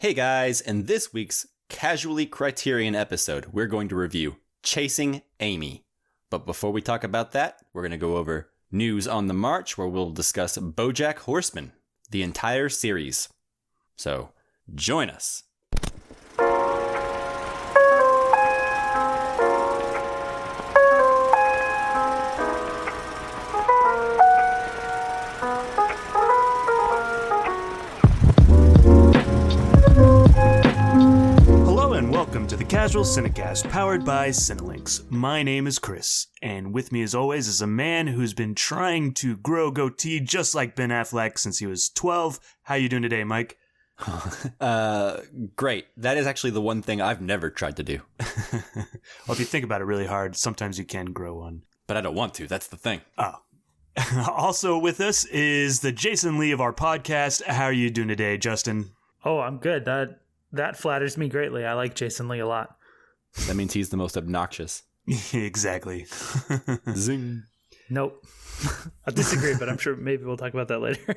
Hey guys, in this week's Casually Criterion episode, we're going to review Chasing Amy. But before we talk about that, we're going to go over news on the march, where we'll discuss Bojack Horseman, the entire series. So, join us. Welcome to the Casual Cinecast, powered by Cinelinx. My name is Chris, and with me as always is a man who's been trying to grow a goatee just like Ben Affleck since he was 12. How you doing today, Mike? Great. That is actually the one thing I've never tried to do. Well, if you think about it really hard, sometimes you can grow one. But I don't want to, that's the thing. Oh. Also with us is the Jason Lee of our podcast. How are you doing today, Justin? Oh, I'm good. That flatters me greatly. I like Jason Lee a lot. That means he's the most obnoxious. Exactly. Zing. Nope. I disagree, but I'm sure maybe we'll talk about that later.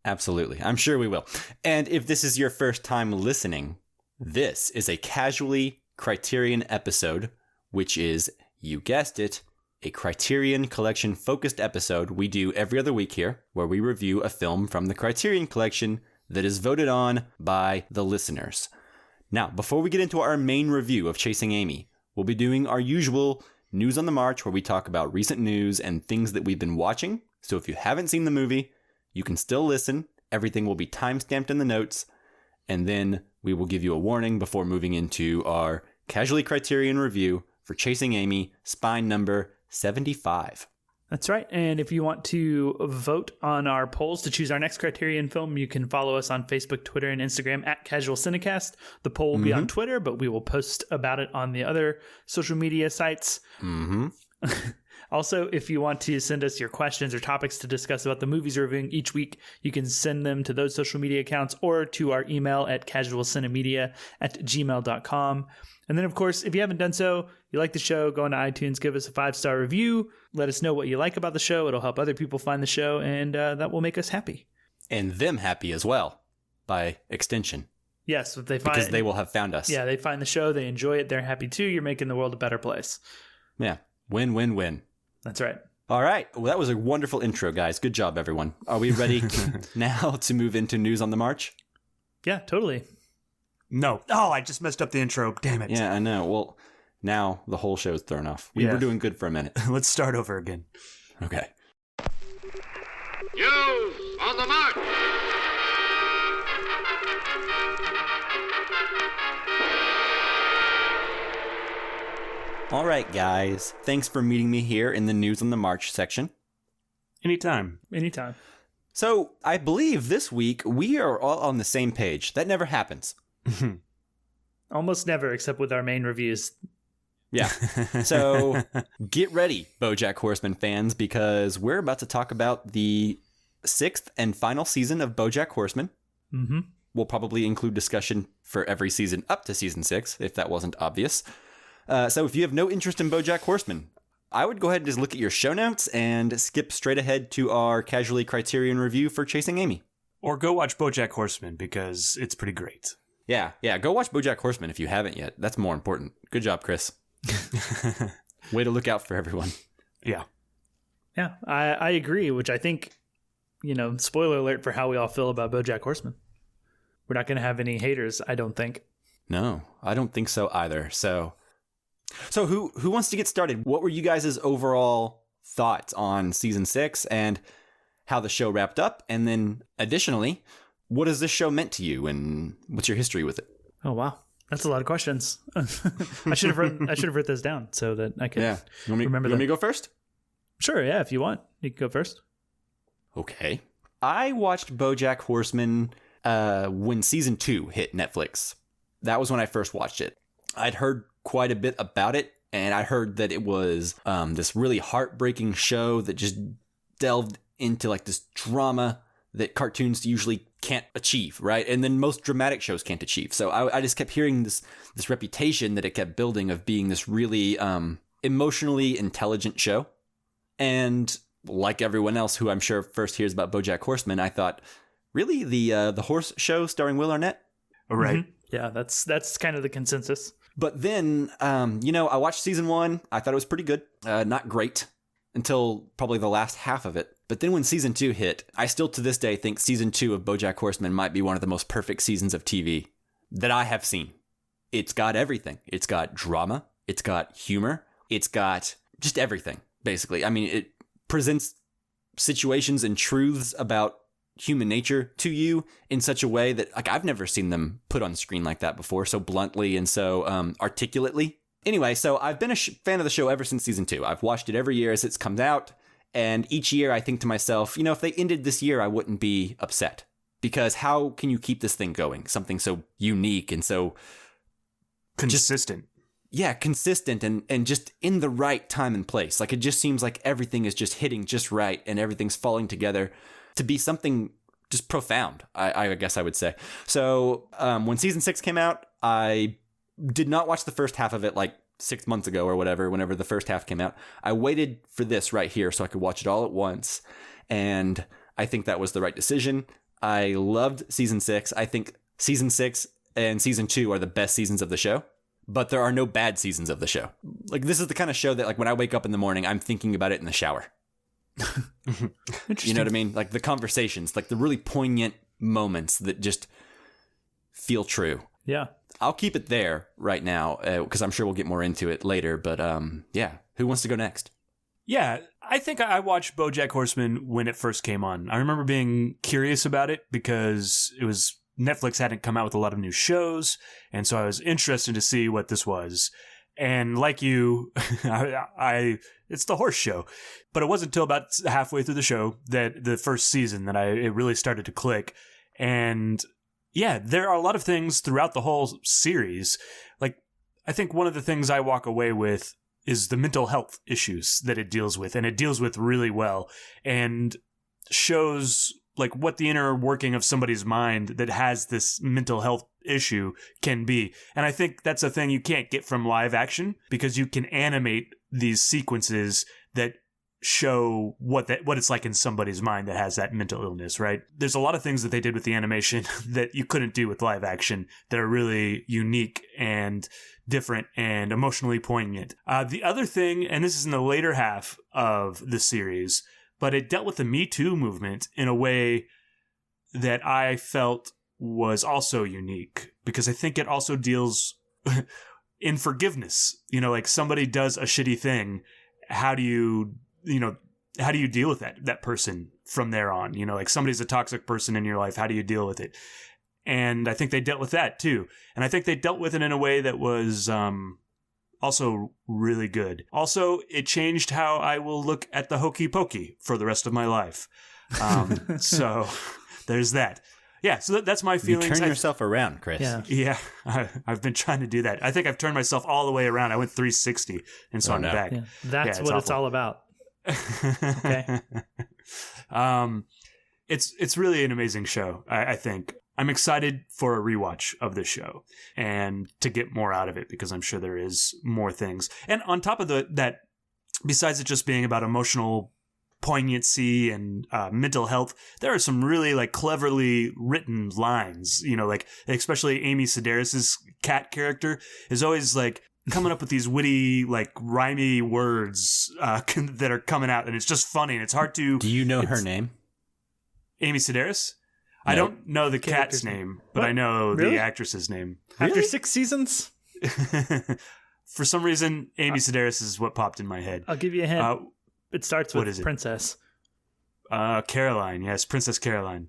Absolutely. I'm sure we will. And if this is your first time listening, this is a Casually Criterion episode, which is, you guessed it, a Criterion Collection focused episode we do every other week here, where we review a film from the Criterion Collection that is voted on by the listeners. Now, before we get into our main review of Chasing Amy, we'll be doing our usual News on the March, where we talk about recent news and things that we've been watching. So if you haven't seen the movie, you can still listen. Everything will be timestamped in the notes. And then we will give you a warning before moving into our Casually Criterion review for Chasing Amy, spine number 75. That's right. And if you want to vote on our polls to choose our next Criterion film, you can follow us on Facebook, Twitter, and Instagram at Casual Cinecast. The poll will be on Twitter, but we will post about it on the other social media sites. Also, if you want to send us your questions or topics to discuss about the movies we're reviewing each week, you can send them to those social media accounts or to our email at casualcinemedia@gmail.com. And then, of course, if you haven't done so, you like the show, go on to iTunes, give us a 5-star review. Let us know what you like about the show. It'll help other people find the show, and that will make us happy. And them happy as well, by extension. Yes, if they find, because they will have found us. Yeah, they find the show, they enjoy it, they're happy too. You're making the world a better place. Yeah, win, win, win. That's right. All right. Well, that was a wonderful intro, guys. Good job, everyone. Are we ready now to move into News on the March? Yeah, totally. No. Oh, I just messed up the intro. Damn it. Yeah, I know. Well, now the whole show's thrown off. We were doing good for a minute. Let's start over again. Okay. News on the March! All right, guys. Thanks for meeting me here in the News on the March section. Anytime. So, I believe this week we are all on the same page. That never happens. Almost never, except with our main reviews. Yeah. So, get ready, Bojack Horseman fans, because we're about to talk about the 6th and final season of Bojack Horseman. Mm-hmm. We'll probably include discussion for every season up to season 6, if that wasn't obvious. So if you have no interest in Bojack Horseman, I would go ahead and just look at your show notes and skip straight ahead to our Casually Criterion review for Chasing Amy. Or go watch Bojack Horseman, because it's pretty great. Yeah, go watch Bojack Horseman if you haven't yet. That's more important. Good job, Chris. Way to look out for everyone. Yeah. Yeah, I agree, which I think, spoiler alert for how we all feel about Bojack Horseman. We're not going to have any haters, I don't think. No, I don't think so either. So who wants to get started? What were you guys' overall thoughts on season 6 and how the show wrapped up? And then additionally, what has this show meant to you and what's your history with it? Oh, wow. That's a lot of questions. I should have written those down so that I could remember them. You want me to go first? Sure, yeah, if you want. You can go first. Okay. I watched Bojack Horseman when season 2 hit Netflix. That was when I first watched it. I'd heard quite a bit about it, and I heard that it was this really heartbreaking show that just delved into like this drama that cartoons usually can't achieve, right? And then most dramatic shows can't achieve. So I just kept hearing this reputation that it kept building of being this really emotionally intelligent show. And like everyone else who I'm sure first hears about Bojack Horseman, I thought, really, the horse show starring Will Arnett? Right. Yeah, that's kind of the consensus. But then, I watched season 1. I thought it was pretty good. Not great until probably the last half of it. But then when season 2 hit, I still to this day think season 2 of Bojack Horseman might be one of the most perfect seasons of TV that I have seen. It's got everything. It's got drama. It's got humor. It's got just everything, basically. I mean, it presents situations and truths about human nature to you in such a way that, like, I've never seen them put on screen like that before, so bluntly and so articulately. Anyway, so I've been a fan of the show ever since season 2. I've watched it every year as it's comes out, and each year I think to myself, if they ended this year, I wouldn't be upset. Because how can you keep this thing going? Something so unique and so... consistent. Consistent and just in the right time and place. Like, it just seems like everything is just hitting just right and everything's falling together to be something just profound, I guess I would say. So when season 6 came out, I did not watch the first half of it like 6 months ago or whatever, whenever the first half came out. I waited for this right here so I could watch it all at once. And I think that was the right decision. I loved season 6. I think season 6 and season 2 are the best seasons of the show. But there are no bad seasons of the show. Like, this is the kind of show that, like, when I wake up in the morning, I'm thinking about it in the shower. You know what I mean? Like, the conversations, like the really poignant moments that just feel true. Yeah. I'll keep it there right now because I'm sure we'll get more into it later. But who wants to go next? Yeah, I think I watched Bojack Horseman when it first came on. I remember being curious about it because Netflix hadn't come out with a lot of new shows, and so I was interested to see what this was. And like you, it's the horse show. But it wasn't until about halfway through the show, that the first season, that it really started to click. And yeah, there are a lot of things throughout the whole series. Like, I think one of the things I walk away with is the mental health issues that it deals with, and it deals with really well, and shows like what the inner working of somebody's mind that has this mental health issue can be. And I think that's a thing you can't get from live action, because you can animate these sequences that show what it's like in somebody's mind that has that mental illness, right? There's a lot of things that they did with the animation that you couldn't do with live action that are really unique and different and emotionally poignant. The other thing, and this is in the later half of the series, but it dealt with the Me Too movement in a way that I felt was also unique, because I think it also deals in forgiveness. Like, somebody does a shitty thing. How do you deal with that person from there on? Like, somebody's a toxic person in your life. How do you deal with it? And I think they dealt with that too. And I think they dealt with it in a way that was also really good. Also, it changed how I will look at the Hokey Pokey for the rest of my life. So there's that. Yeah, so that's my feelings. You turn yourself around, Chris. Yeah, I've been trying to do that. I think I've turned myself all the way around. I went 360 and so I'm back. Yeah. That's what it's all about. Okay. It's really an amazing show, I think. I'm excited for a rewatch of this show and to get more out of it, because I'm sure there is more things. And on top of that, besides it just being about emotional poignancy and mental health, there are some really like cleverly written lines, like especially Amy Sedaris's cat character is always like coming up with these witty, like rhymey words that are coming out, and it's just funny, and it's hard to... Do you know her name? Amy Sedaris? No. I don't know the cat's name, but I know the actress's name. After 6 seasons? For some reason, Amy Sedaris is what popped in my head. I'll give you a hint. It starts with Princess. Caroline, yes, Princess Caroline.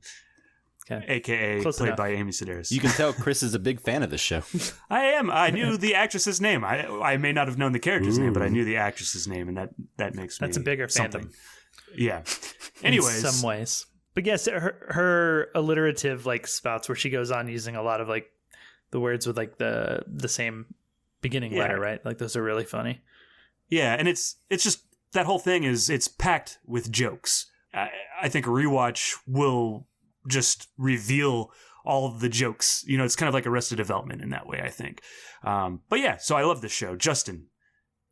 Okay. AKA Close played enough. by Amy Sedaris. You can tell Chris is a big fan of this show. I am. I knew the actress's name. I may not have known the character's name, but I knew the actress's name, and that makes me... That's a bigger something. fandom. Yeah. Anyways. In some ways. But yes, her alliterative like spouts where she goes on using a lot of like the words with like the same beginning letter, right? Like those are really funny. Yeah, and it's just that whole thing it's packed with jokes. I think a rewatch will just reveal all of the jokes. It's kind of like Arrested Development in that way, I think. But yeah, so I love this show. Justin,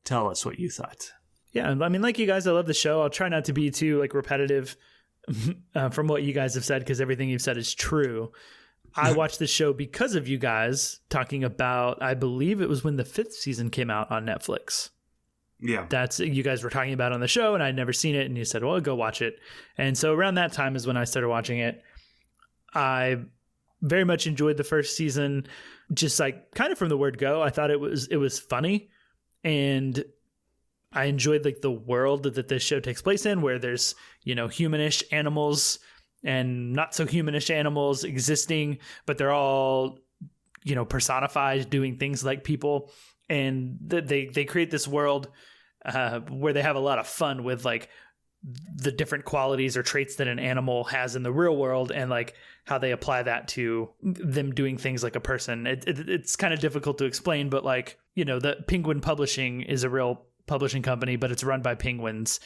tell us what you thought. Yeah, I mean, like you guys, I love the show. I'll try not to be too like repetitive from what you guys have said, because everything you've said is true. I watched this show because of you guys talking about, I believe it was when the 5th season came out on Netflix. Yeah. That's you guys were talking about on the show, and I'd never seen it, and you said, well, go watch it. And so around that time is when I started watching it. I very much enjoyed the first season, just like kind of from the word go. I thought it was funny, and I enjoyed like the world that this show takes place in, where there's, humanish animals and not so humanish animals existing, but they're all, personified, doing things like people. And they create this world where they have a lot of fun with like the different qualities or traits that an animal has in the real world, and like how they apply that to them doing things like a person. It's kind of difficult to explain, but like, the Penguin Publishing is a real publishing company, but it's run by penguins.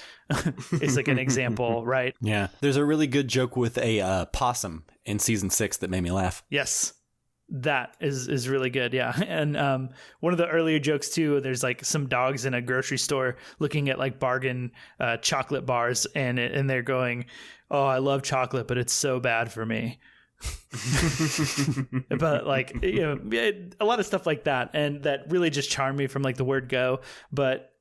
Is like an example, right? Yeah. There's a really good joke with a possum in season 6 that made me laugh. Yes. That is really good. Yeah. And one of the earlier jokes too, there's like some dogs in a grocery store looking at like bargain chocolate bars, and they're going, oh, I love chocolate, but it's so bad for me. But like, a lot of stuff like that. And that really just charmed me from like the word go. But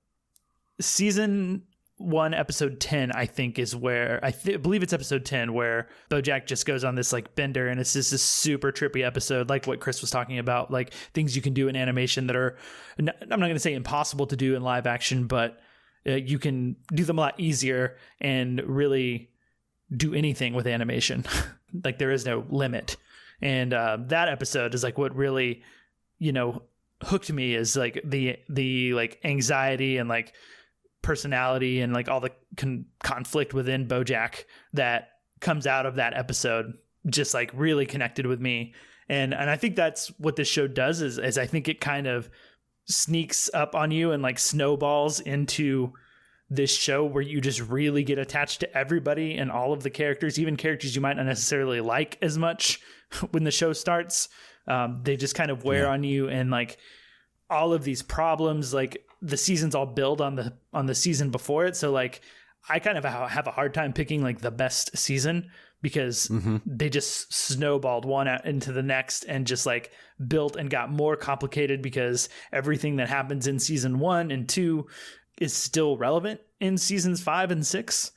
season 1, episode 10, I think is where I believe it's episode 10, where Bojack just goes on this like bender, and it's just this super trippy episode, like what Chris was talking about, like things you can do in animation that are, I'm not going to say impossible to do in live action, but you can do them a lot easier and really do anything with animation. Like there is no limit. And that episode is like what really, hooked me, is like the like anxiety and like personality and like all the conflict within Bojack that comes out of that episode just like really connected with me. And I think that's what this show does is I think it kind of sneaks up on you and like snowballs into this show where you just really get attached to everybody and all of the characters, even characters you might not necessarily like as much when the show starts. They just kind of wear on you, and like all of these problems, like the seasons all build on the season before it. So like I kind of have a hard time picking like the best season, because they just snowballed one out into the next and just like built and got more complicated, because everything that happens in season 1 and 2 is still relevant in seasons 5 and 6.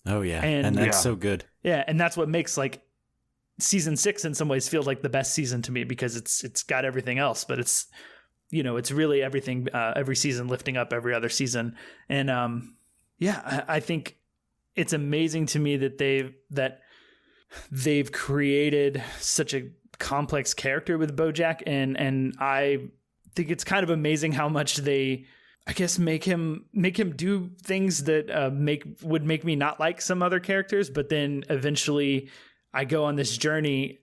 Oh yeah. And that's so good. Yeah. And that's what makes like season 6 in some ways feel like the best season to me, because it's got everything else, but it's, it's really everything, every season lifting up every other season. And I think it's amazing to me that they've created such a complex character with Bojack, and I think it's kind of amazing how much they, I guess, make him do things that would make me not like some other characters, but then eventually I go on this journey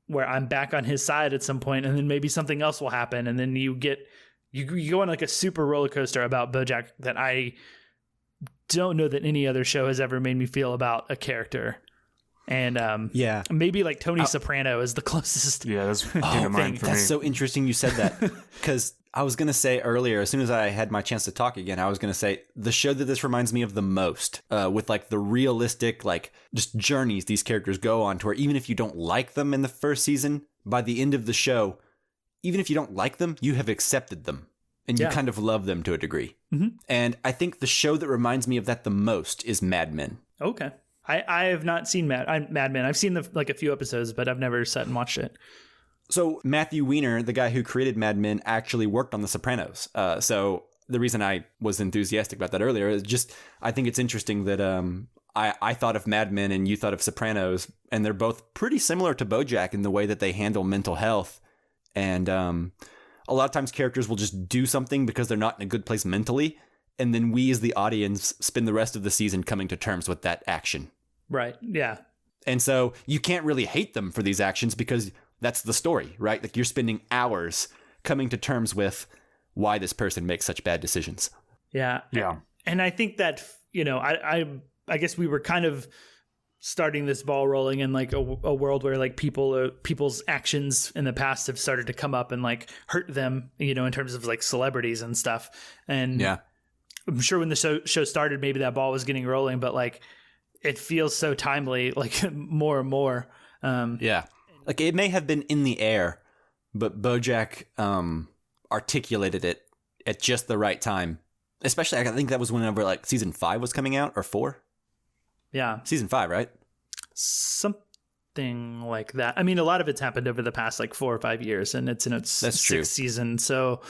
where I'm back on his side at some point, and then maybe something else will happen, and then you go on like a super roller coaster about Bojack that I don't know that any other show has ever made me feel about a character. And maybe like Tony Soprano is the closest. Yeah, that's mine for me. That's so interesting you said that, because I was going to say earlier, as soon as I had my chance to talk again, I was going to say the show that this reminds me of the most, with like the realistic, like just journeys these characters go on, to where even if you don't like them in the first season, by the end of the show, even if you don't like them, you have accepted them and you kind of love them to a degree. Mm-hmm. And I think the show that reminds me of that the most is Mad Men. Okay. I have not seen Mad Men. I've seen like a few episodes, but I've never sat and watched it. So Matthew Weiner, the guy who created Mad Men, actually worked on The Sopranos. So the reason I was enthusiastic about that earlier is just, I think it's interesting that I thought of Mad Men and you thought of Sopranos, and they're both pretty similar to Bojack in the way that they handle mental health. And a lot of times characters will just do something because they're not in a good place mentally, and then we as the audience spend the rest of the season coming to terms with that action. Right. Yeah. And so you can't really hate them for these actions, because that's the story, right? Like you're spending hours coming to terms with why this person makes such bad decisions. Yeah. Yeah. And I think that, I guess we were kind of starting this ball rolling in like a world where like people's actions in the past have started to come up and like hurt them, in terms of like celebrities and stuff. And yeah, I'm sure when the show started, maybe that ball was getting rolling, but like it feels so timely, like more and more. Yeah. like it may have been in the air, but Bojack articulated it at just the right time. Especially, I think that was whenever like season 5 was coming out, or 4. Yeah, season 5, right? Something like that. I mean, a lot of it's happened over the past like 4 or 5 years, and it's in its sixth season. So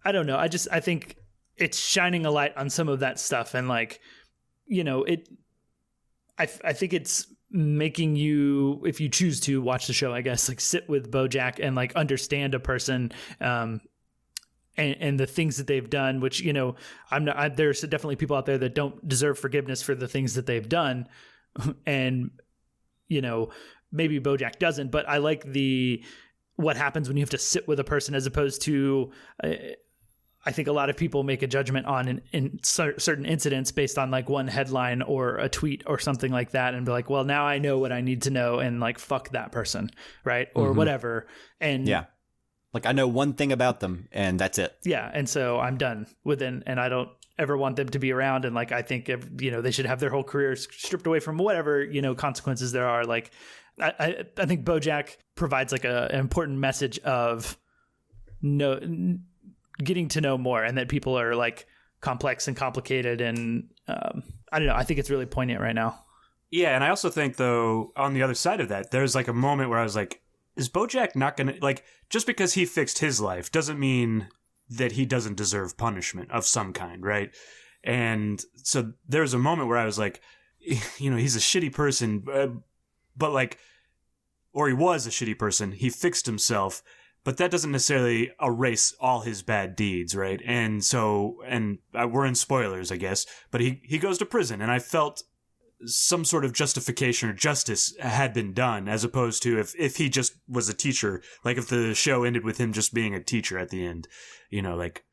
I don't know. I think it's shining a light on some of that stuff, and like, you know, I think it's making you, if you choose to watch the show, I guess, like sit with Bojack and like understand a person, and the things that they've done, which, you know, there's definitely people out there that don't deserve forgiveness for the things that they've done. And, you know, maybe Bojack doesn't, but I like what happens when you have to sit with a person, as opposed to, I think a lot of people make a judgment on in certain incidents based on like one headline or a tweet or something like that, and be like, well, now I know what I need to know, and like, fuck that person. Right. Or whatever. And yeah. Like, I know one thing about them, and that's it. Yeah, and so I'm done with it, and I don't ever want them to be around. And like, I think, you know, they should have their whole careers stripped away from whatever, you know, consequences there are. Like, I think Bojack provides like an important message of getting to know more, and that people are like complex and complicated, and I don't know. I think it's really poignant right now. Yeah, and I also think, though, on the other side of that, there's like a moment where I was like, is Bojack not going to, like, just because he fixed his life doesn't mean that he doesn't deserve punishment of some kind, right? And so there's a moment where I was like, you know, he's a shitty person, but like, or he was a shitty person, he fixed himself, but that doesn't necessarily erase all his bad deeds, right? And so, we're in spoilers, I guess, but he goes to prison, and I felt some sort of justification or justice had been done, as opposed to if he just was a teacher, like if the show ended with him just being a teacher at the end, you know, like.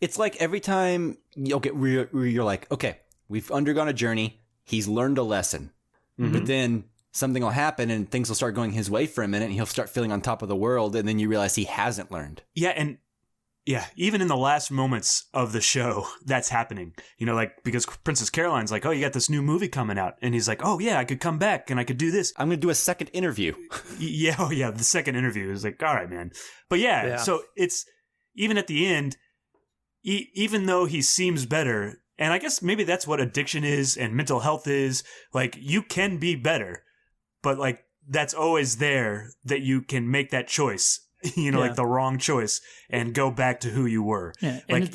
It's like every time you're like, okay, we've undergone a journey, he's learned a lesson, but then something will happen and things will start going his way for a minute, and he'll start feeling on top of the world, and then you realize he hasn't learned. Yeah, and yeah, even in the last moments of the show, that's happening. You know, like, because Princess Caroline's like, oh, you got this new movie coming out. And he's like, oh, yeah, I could come back and I could do this. I'm going to do a second interview. Yeah, the second interview is like, all right, man. But yeah, so it's, even at the end, even though he seems better, and I guess maybe that's what addiction is and mental health is, like, you can be better, but like, that's always there, that you can make that choice. You know, like the wrong choice, and go back to who you were. Yeah, like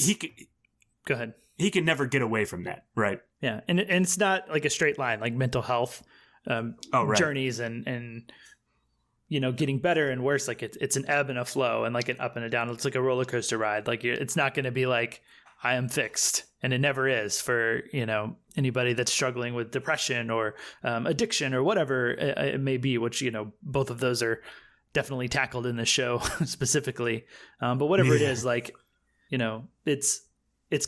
go ahead. He can never get away from that, right? Yeah, and it's not like a straight line, like mental health journeys and you know, getting better and worse. Like it's an ebb and a flow, and like an up and a down. It's like a roller coaster ride. Like it's not going to be like I am fixed, and it never is for, you know, anybody that's struggling with depression or addiction or whatever it may be. Which, you know, both of those are definitely tackled in this show specifically. But whatever it is, like, you know, it's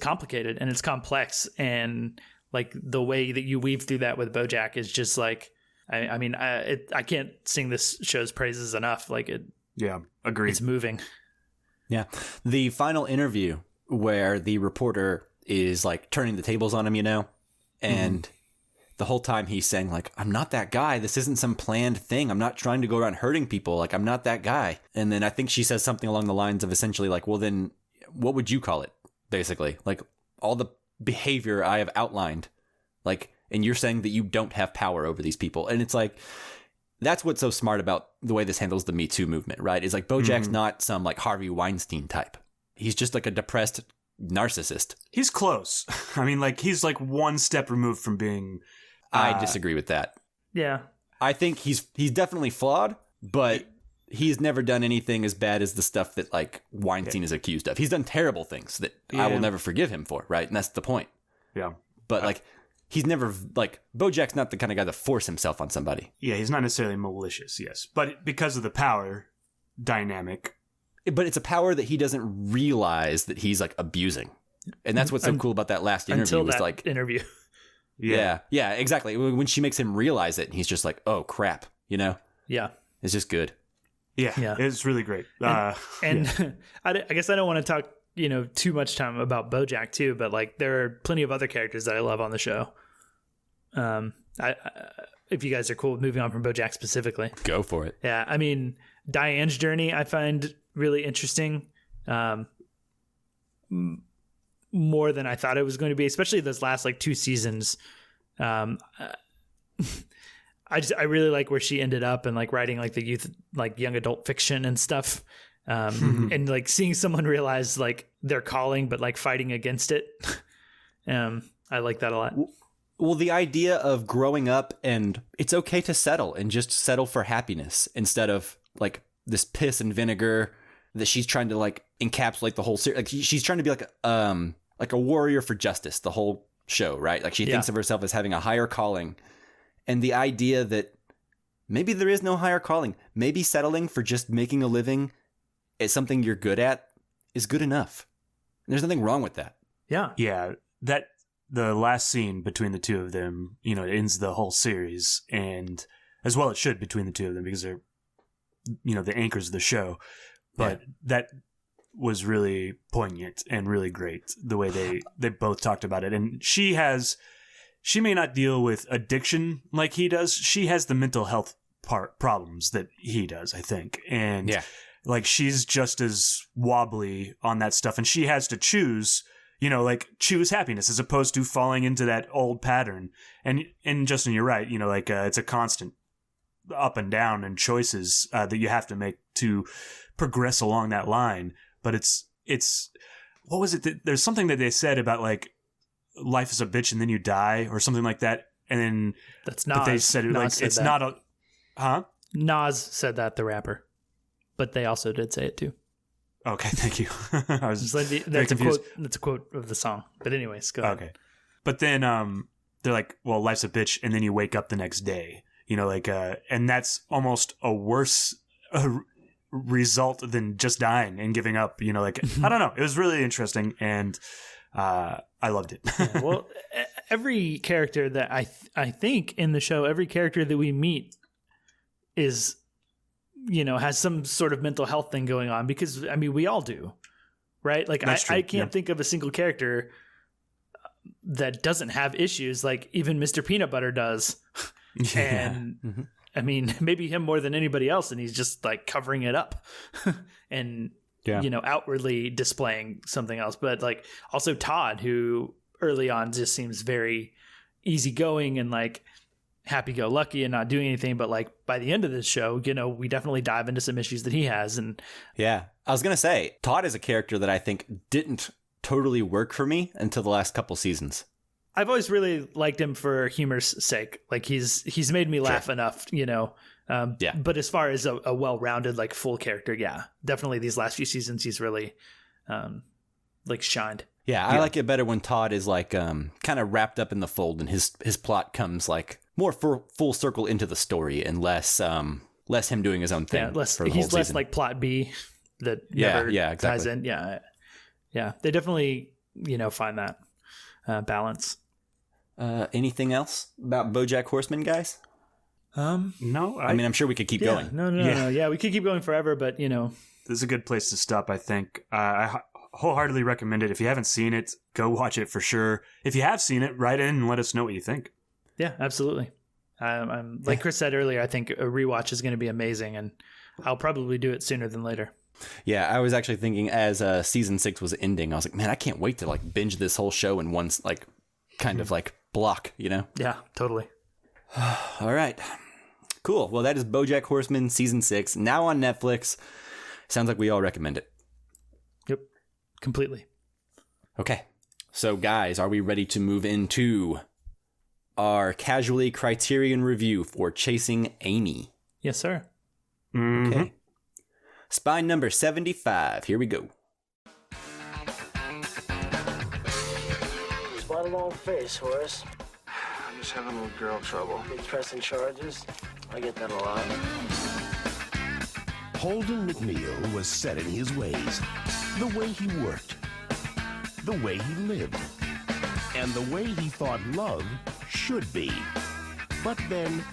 complicated and it's complex. And like the way that you weave through that with Bojack is just like, I mean, I can't sing this show's praises enough. Like it. Yeah. Agreed. It's moving. Yeah. The final interview where the reporter is like turning the tables on him, you know, and the whole time he's saying, like, I'm not that guy. This isn't some planned thing. I'm not trying to go around hurting people. Like, I'm not that guy. And then I think she says something along the lines of essentially like, well, then what would you call it? Basically, like all the behavior I have outlined, like, and you're saying that you don't have power over these people. And it's like, that's what's so smart about the way this handles the Me Too movement, right? Is like Bojack's not some like Harvey Weinstein type. He's just like a depressed narcissist. He's close. I mean, like, he's like one step removed from being... I disagree with that. Yeah. I think he's definitely flawed, but he's never done anything as bad as the stuff that like Weinstein is accused of. He's done terrible things that I will never forgive him for, right? And that's the point. Yeah. But like, he's never, like, Bojack's not the kind of guy to force himself on somebody. Yeah, he's not necessarily malicious, yes. But because of the power dynamic. But it's a power that he doesn't realize that he's like abusing. And that's what's so cool about that last interview. Until that like, interview. Yeah, exactly. When she makes him realize it, he's just like, oh, crap, you know? Yeah. It's just good. Yeah. It's really great. I guess I don't want to talk, you know, too much time about Bojack too, but like there are plenty of other characters that I love on the show. if you guys are cool with moving on from Bojack specifically. Go for it. Yeah, I mean, Diane's journey I find really interesting, more than I thought it was going to be, especially those last like 2 seasons. I really like where she ended up and like writing like the youth, like young adult fiction and stuff, and like seeing someone realize like their calling, but like fighting against it. I like that a lot. Well, the idea of growing up and it's okay to settle and just settle for happiness instead of like this piss and vinegar that she's trying to like encapsulate the whole series. Like she's trying to be like a warrior for justice the whole show, right? Like she thinks of herself as having a higher calling, and the idea that maybe there is no higher calling, maybe settling for just making a living at something you're good at is good enough. There's nothing wrong with that. Yeah, that the last scene between the two of them, it ends the whole series, and as well it should between the two of them because they're, the anchors of the show. But that was really poignant and really great the way they both talked about it. And she may not deal with addiction like he does. She has the mental health problems that he does, I think. And like she's just as wobbly on that stuff, and she has to choose. Choose happiness as opposed to falling into that old pattern. And Justin, you're right. It's a constant up and down and choices that you have to make to progress along that line. But it's what was it? There's something that they said about like life is a bitch and then you die or something like that. And then that's Nas. But they said it like said it's that. not a, huh? Nas said that, the rapper, but they also did say it too. Okay, thank you. I was that's a quote. That's a quote of the song. But anyways, go ahead. Okay, but then they're like, "Well, life's a bitch," and then you wake up the next day. And that's almost a worse result than just dying and giving up. I don't know. It was really interesting, and I loved it. Yeah, well, every character that I think in the show, every character that we meet is, has some sort of mental health thing going on, because I mean, we all do, right? Like I can't think of a single character that doesn't have issues. Like even Mr. Peanut Butter does. And I mean, maybe him more than anybody else. And he's just like covering it up and, outwardly displaying something else. But like also Todd, who early on just seems very easygoing and like happy-go-lucky and not doing anything, but like by the end of this show, we definitely dive into some issues that he has. And I was gonna say Todd is a character that I think didn't totally work for me until the last couple seasons. I've always really liked him for humor's sake. Like he's made me laugh enough, but as far as a well-rounded like full character, definitely these last few seasons he's really like shined. I like it better when Todd is like kind of wrapped up in the fold and his plot comes like more full circle into the story and less him doing his own thing. He's less like plot B that never exactly. ties in. They definitely find that balance. Anything else about BoJack Horseman, guys? No. I mean, I'm sure we could keep going. No. Yeah, we could keep going forever, but this is a good place to stop. I think I wholeheartedly recommend it. If you haven't seen it, go watch it for sure. If you have seen it, write in and let us know what you think. Yeah, absolutely. I'm like Chris said earlier, I think a rewatch is going to be amazing, and I'll probably do it sooner than later. Yeah, I was actually thinking as season 6 was ending, I was like, man, I can't wait to like binge this whole show in one like kind of like block, Yeah, totally. All right, cool. Well, that is BoJack Horseman season 6 now on Netflix. Sounds like we all recommend it. Yep, completely. Okay, so guys, are we ready to move into our Casually Criterion review for Chasing Amy? Yes, sir. Mm-hmm. Okay. Spine number 75. Here we go. Quite a long face, Horace. I'm just having a little girl trouble. Big pressing charges. I get that a lot. Holden McNeil was set in his ways. The way he worked. The way he lived. And the way he thought love should be. But then,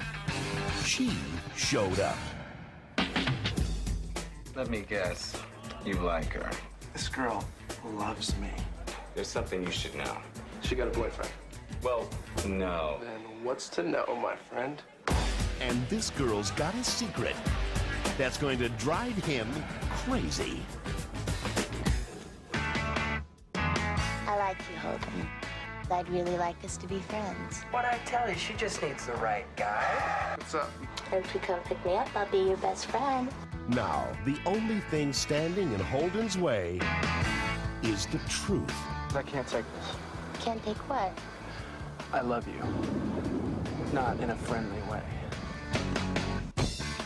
she showed up. Let me guess. You like her. This girl loves me. There's something you should know. She got a boyfriend. Well, no. Then What's to know, my friend? And this girl's got a secret that's going to drive him crazy. I like you, Hogan. I'd really like us to be friends. What'd I tell you? She just needs the right guy. What's up? And if you come pick me up, I'll be your best friend. Now, the only thing standing in Holden's way is the truth. I can't take this. Can't take what? I love you. Not in a friendly way.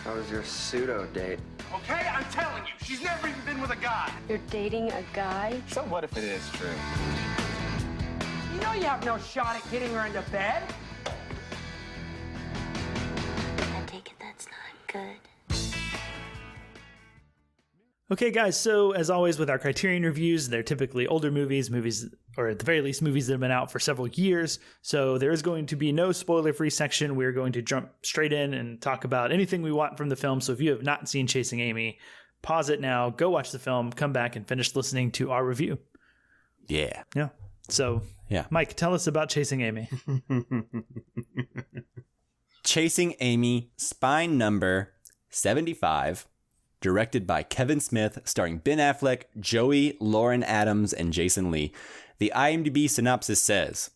How was your pseudo date? Okay, I'm telling you, she's never even been with a guy. You're dating a guy? So what if it is true? You know you have no shot at getting her into bed. I take it that's not good. Okay, guys, so as always with our Criterion reviews, they're typically older movies, or at the very least, movies that have been out for several years. So there is going to be no spoiler-free section. We're going to jump straight in and talk about anything we want from the film. So if you have not seen Chasing Amy, pause it now, go watch the film, come back and finish listening to our review. Yeah. Yeah. So, Yeah. Mike, tell us about Chasing Amy. Chasing Amy, spine number 75, directed by Kevin Smith, starring Ben Affleck, Joey, Lauren Adams, and Jason Lee. The IMDb synopsis says,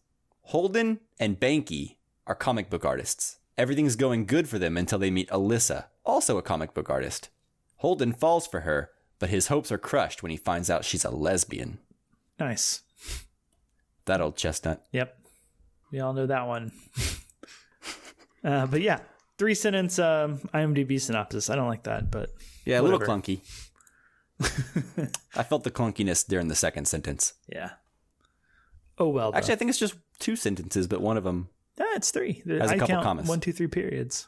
Holden and Banky are comic book artists. Everything's going good for them until they meet Alyssa, also a comic book artist. Holden falls for her, but his hopes are crushed when he finds out she's a lesbian. Nice. That old chestnut. Yep. We all know that one. But yeah, 3-sentence IMDb synopsis. I don't like that, but Yeah, a whatever. little clunky. I felt the clunkiness during the second sentence. Yeah. Oh, well. Actually, I think it's just 2 sentences, but one of them... Yeah, it's 3. Has a I couple count commas. 1, 2, 3 periods.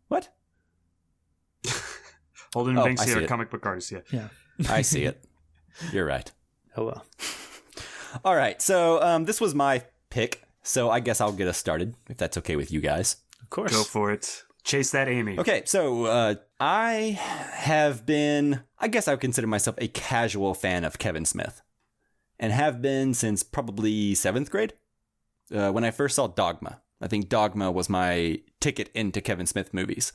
What? Holden Oh, and I see Banksy are it. comic book artists, yeah. Yeah. I see it. You're right. Oh, well. All right, so this was my pick, so I guess I'll get us started, if that's okay with you guys. Of course. Go for it. Chase that Amy. Okay, so I have been, I guess I would consider myself a casual fan of Kevin Smith, and have been since probably 7th grade, when I first saw Dogma. I think Dogma was my ticket into Kevin Smith movies.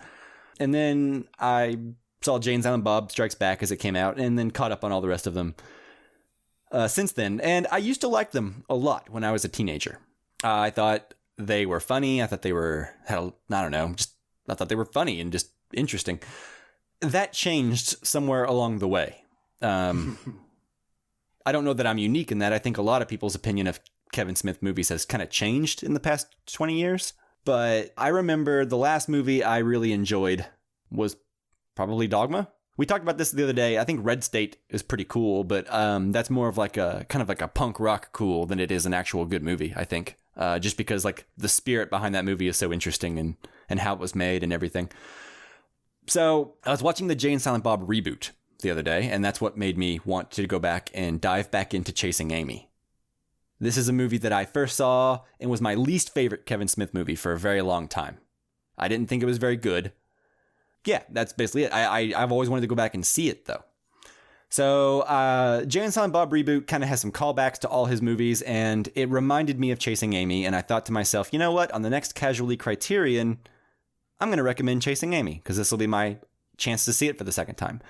And then I saw Jane Silent Bob Strikes Back as it came out, and then caught up on all the rest of them since then. And I used to like them a lot when I was a teenager. I thought they were funny. I thought they were, I thought they were funny and just interesting. That changed somewhere along the way. I don't know that I'm unique in that. I think a lot of people's opinion of Kevin Smith movies has kind of changed in the past 20 years. But I remember the last movie I really enjoyed was probably Dogma. We talked about this the other day. I think Red State is pretty cool, but that's more of like a kind of like a punk rock cool than it is an actual good movie, I think. Just because like the spirit behind that movie is so interesting and how it was made and everything. So I was watching the Jay and Silent Bob reboot the other day, and that's what made me want to go back and dive back into Chasing Amy. This is a movie that I first saw and was my least favorite Kevin Smith movie for a very long time. I didn't think it was very good. Yeah, that's basically it. I've always wanted to go back and see it, though. So, Jay and Silent Bob reboot kind of has some callbacks to all his movies, and it reminded me of Chasing Amy, and I thought to myself, you know what? On the next Casually Criterion, I'm going to recommend Chasing Amy, because this will be my chance to see it for the second time.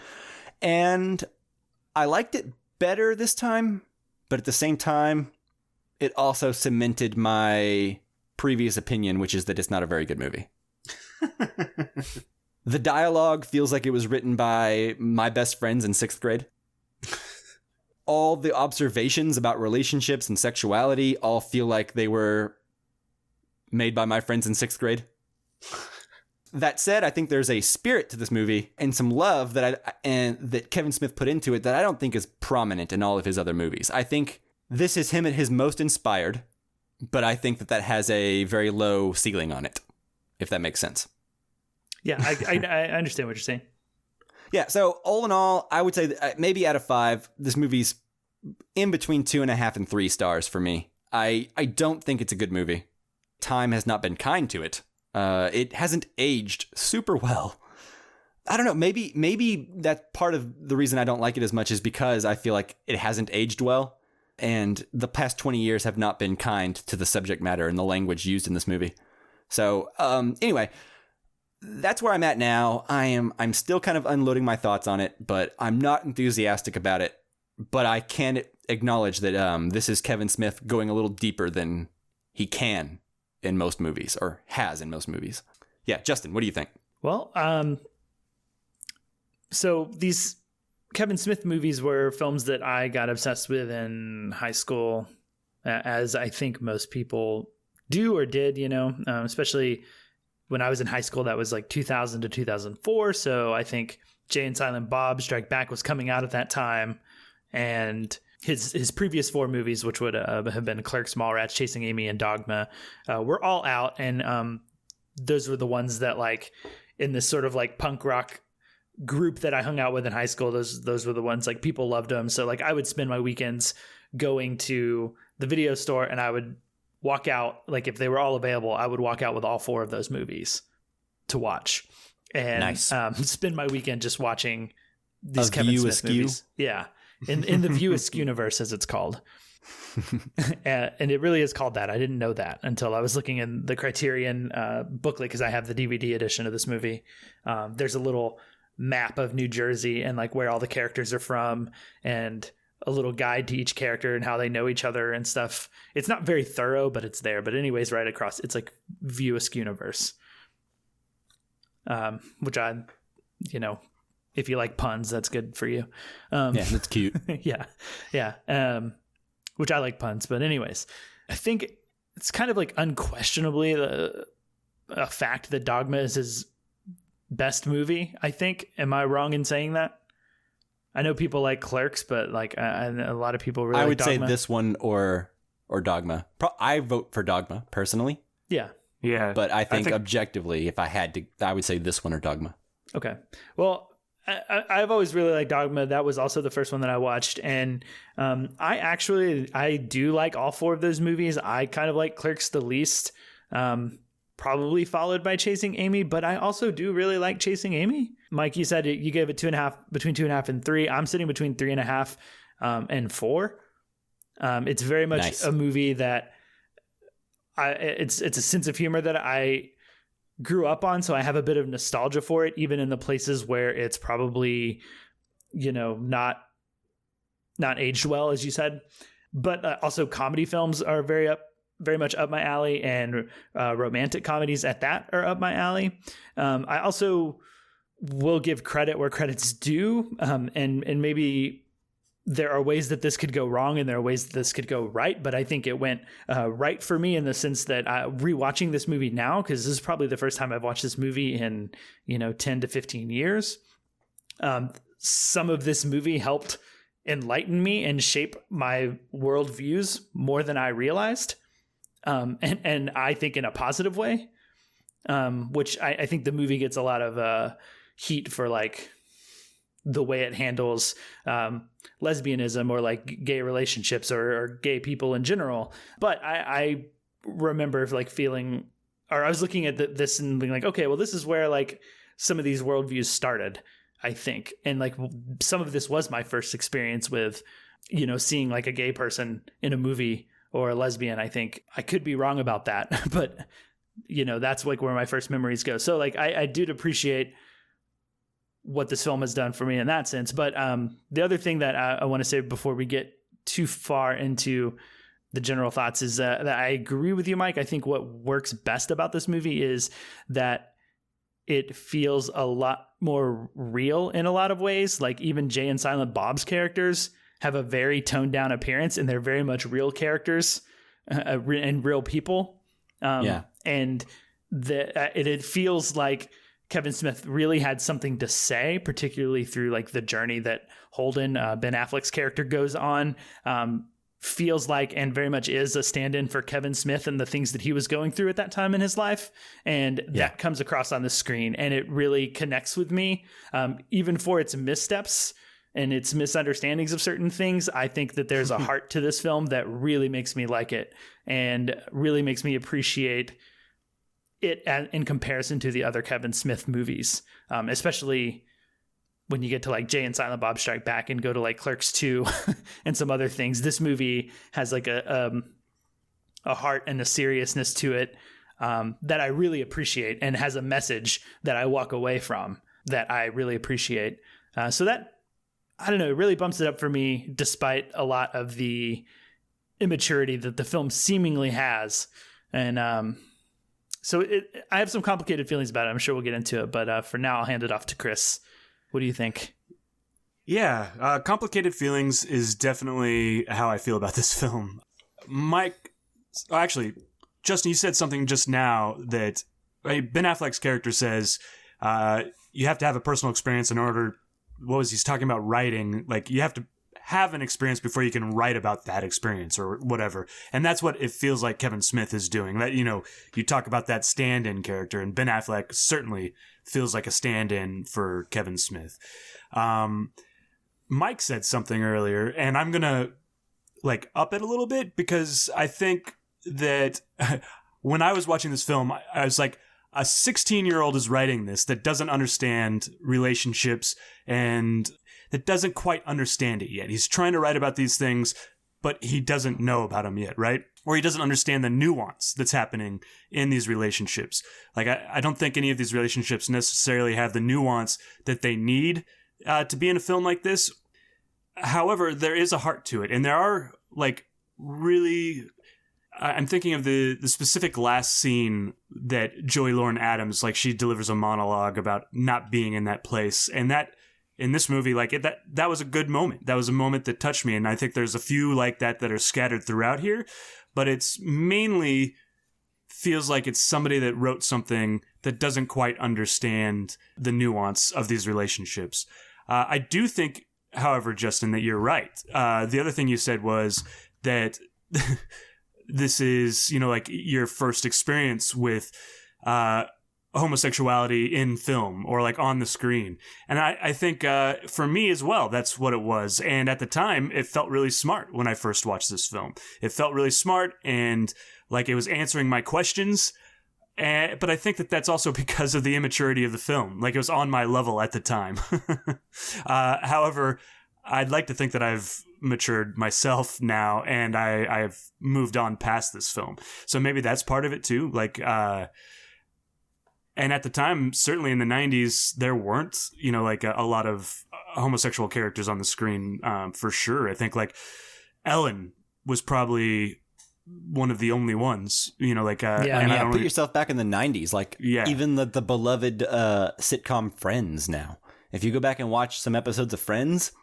And I liked it better this time, but at the same time, it also cemented my previous opinion, which is that it's not a very good movie. The dialogue feels like it was written by my best friends in 6th grade. All the observations about relationships and sexuality all feel like they were made by my friends in 6th grade. That said, I think there's a spirit to this movie and some love that Kevin Smith put into it that I don't think is prominent in all of his other movies. I think this is him at his most inspired, but I think that has a very low ceiling on it, if that makes sense. Yeah, I understand what you're saying. Yeah, so all in all, I would say that maybe out of 5, this movie's in between 2.5 and 3 stars for me. I don't think it's a good movie. Time has not been kind to it. It hasn't aged super well. I don't know, maybe that's part of the reason I don't like it as much is because I feel like it hasn't aged well, and the past 20 years have not been kind to the subject matter and the language used in this movie. So anyway, that's where I'm at now. I'm still kind of unloading my thoughts on it, but I'm not enthusiastic about it. But I can acknowledge that this is Kevin Smith going a little deeper than he can in most movies, or has in most movies. Yeah, Justin, what do you think? Well, so these Kevin Smith movies were films that I got obsessed with in high school, as I think most people do or did, especially when I was in high school. That was like 2000 to 2004. So I think Jay and Silent Bob Strike Back was coming out at that time. And his previous 4 movies, which would have been Clerks, Mallrats, Chasing Amy, and Dogma, were all out. And those were the ones that, like, in this sort of like punk rock group that I hung out with in high school, those were the ones, like, people loved them. So like I would spend my weekends going to the video store, and I would walk out, like, if they were all available, I would walk out with all 4 of those movies to watch, and spend my weekend just watching these Kevin Smith movies. Yeah. In the View Askewniverse, as it's called. And it really is called that. I didn't know that until I was looking in the Criterion booklet, because I have the DVD edition of this movie. There's a little map of New Jersey and like where all the characters are from, and a little guide to each character and how they know each other and stuff. It's not very thorough, but it's there. But anyways, right across, it's like View Askewniverse, which I, if you like puns, that's good for you. Yeah, that's cute. Yeah. Which I like puns. But anyways, I think it's kind of like unquestionably a fact that Dogma is his best movie, I think. Am I wrong in saying that? I know people like Clerks, but like a lot of people really like Dogma. I would say this one or Dogma. I vote for Dogma, personally. Yeah. Yeah. But I think objectively, if I had to, I would say this one or Dogma. Okay. Well, I've always really liked Dogma. That was also the first one that I watched. And I do like all 4 of those movies. I kind of like Clerks the least, probably followed by Chasing Amy. But I also do really like Chasing Amy. Mike, you said you gave it 2.5, between 2.5 and 3. I'm sitting between 3.5 and 4. It's very much a movie that it's a sense of humor that I grew up on, so I have a bit of nostalgia for it, even in the places where it's probably, not aged well, as you said. But also comedy films are very much up my alley, and romantic comedies at that are up my alley. I also will give credit where credit's due, and maybe there are ways that this could go wrong and there are ways that this could go right, but I think it went right for me in the sense that rewatching this movie now, because this is probably the first time I've watched this movie in 10 to 15 years. Some of this movie helped enlighten me and shape my worldviews more than I realized, and I think in a positive way, which I think the movie gets a lot of heat for, like, the way it handles lesbianism or like gay relationships or gay people in general. But I remember like feeling, or I was looking at this and being like, okay, well, this is where like some of these worldviews started, I think. And like some of this was my first experience with, seeing like a gay person in a movie or a lesbian. I think I could be wrong about that, but that's like where my first memories go. So like I did appreciate what this film has done for me in that sense. But the other thing that I want to say before we get too far into the general thoughts is that I agree with you, Mike. I think what works best about this movie is that it feels a lot more real in a lot of ways. Like even Jay and Silent Bob's characters have a very toned down appearance, and they're very much real characters and real people. And it feels like Kevin Smith really had something to say, particularly through like the journey that Holden, Ben Affleck's character, goes on. Feels like, and very much is, a stand-in for Kevin Smith and the things that he was going through at that time in his life. And that comes across on the screen, and it really connects with me. Even for its missteps and its misunderstandings of certain things, I think that there's a heart to this film that really makes me like it and really makes me appreciate it in comparison to the other Kevin Smith movies, especially when you get to like Jay and Silent Bob Strike Back and go to like Clerks 2 and some other things. This movie has like a heart and a seriousness to it that I really appreciate and has a message that I walk away from that I really appreciate. So that, I don't know, it really bumps it up for me despite a lot of the immaturity that the film seemingly has. And so I have some complicated feelings about it. I'm sure we'll get into it, but for now I'll hand it off to Chris. What do you think? Yeah, complicated feelings is definitely how I feel about this film. Actually, Justin, you said something just now that Ben Affleck's character says you have to have a personal experience in order. What was he talking about writing? Like, you have to have an experience before you can write about that experience or whatever. And that's what it feels like Kevin Smith is doing. That, you know, you talk about that stand-in character, and Ben Affleck certainly feels like a stand-in for Kevin Smith. Mike said something earlier, and I'm going to up it a little bit, because I think that when I was watching this film, I was like, a 16-year-old is writing this that doesn't understand relationships and that doesn't quite understand it yet. He's trying to write about these things, but he doesn't know about them yet, right? Or he doesn't understand the nuance that's happening in these relationships. Like, I don't think any of these relationships necessarily have the nuance that they need to be in a film like this. However, there is a heart to it, and there are, really... I'm thinking of the specific last scene that Joey Lauren Adams, she delivers a monologue about not being in that place. And that, in this movie, that was a good moment. That was a moment that touched me. And I think there's a few like that are scattered throughout here. But it's mainly feels like it's somebody that wrote something that doesn't quite understand the nuance of these relationships. I do think, however, Justin, that you're right. The other thing you said was that... this is, your first experience with homosexuality in film or on the screen. And I think for me as well, that's what it was. And at the time, it felt really smart when I first watched this film. It felt really smart and it was answering my questions. But I think that that's also because of the immaturity of the film. It was on my level at the time. However, I'd like to think that I've matured myself now, and I've moved on past this film. So maybe that's part of it too. And at the time, certainly in the 90s, there weren't, a lot of homosexual characters on the screen, for sure. I think Ellen was probably one of the only ones, put yourself back in the 90s, even the beloved sitcom Friends now. If you go back and watch some episodes of Friends,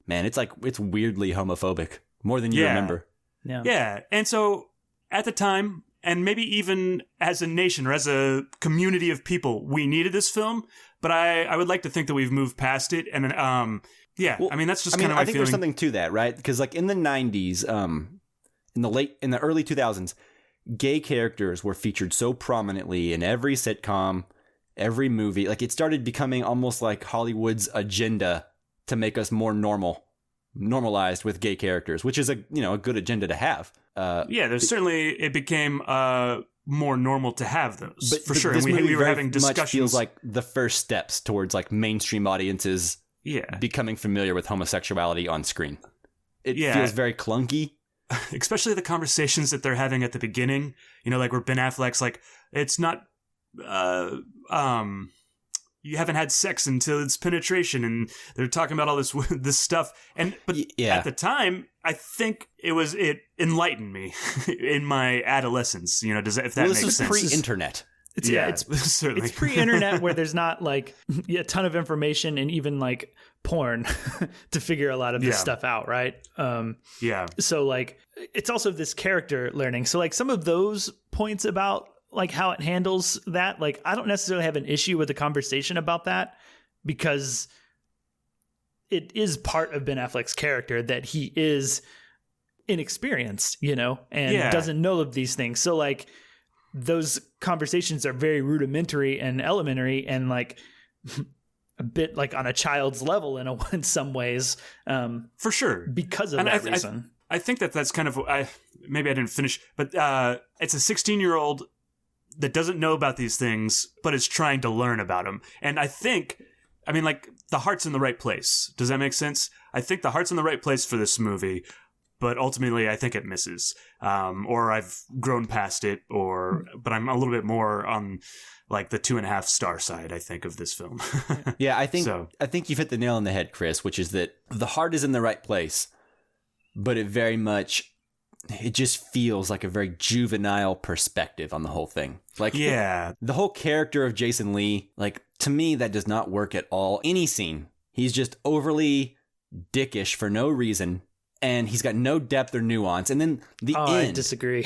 man, it's weirdly homophobic, more than you remember. Yeah. And so at the time, and maybe even as a nation or as a community of people, we needed this film, but I would like to think that we've moved past it. And that's just kind of my feeling. I think there's something to that, right? Because in the 90s, in the early 2000s, gay characters were featured so prominently in every sitcom, every movie. It started becoming almost like Hollywood's agenda to make us more normalized with gay characters, which is a good agenda to have. It became more normal to have those, for sure. And we were having discussions. Much feels like the first steps towards mainstream audiences becoming familiar with homosexuality on screen. It feels very clunky. Especially the conversations that they're having at the beginning, where Ben Affleck's it's not, you haven't had sex until it's penetration, and they're talking about all this stuff. But at the time, I think it enlightened me in my adolescence. If that makes sense. This is pre-internet. Certainly. It's pre-internet where there's not a ton of information and even porn to figure a lot of this stuff out, right? So it's also this character learning. So some of those points about how it handles that, I don't necessarily have an issue with the conversation about that, because it is part of Ben Affleck's character that he is inexperienced, and doesn't know of these things. So those conversations are very rudimentary and elementary and a bit on a child's level in some ways. For sure. Because of that reason. I think that's kind of, maybe I didn't finish, but it's a 16-year-old that doesn't know about these things, but is trying to learn about them. And I think, the heart's in the right place. Does that make sense? I think the heart's in the right place for this movie, but ultimately I think it misses. Or I've grown past it, but I'm a little bit more on like the 2.5 star side, I think, of this film. Yeah, I think you've hit the nail on the head, Chris, which is that the heart is in the right place, but it just feels like a very juvenile perspective on the whole thing. Like, yeah, the whole character of Jason Lee, like, to me, that does not work at all. Any scene, he's just overly dickish for no reason, and he's got no depth or nuance. And then the end. I disagree.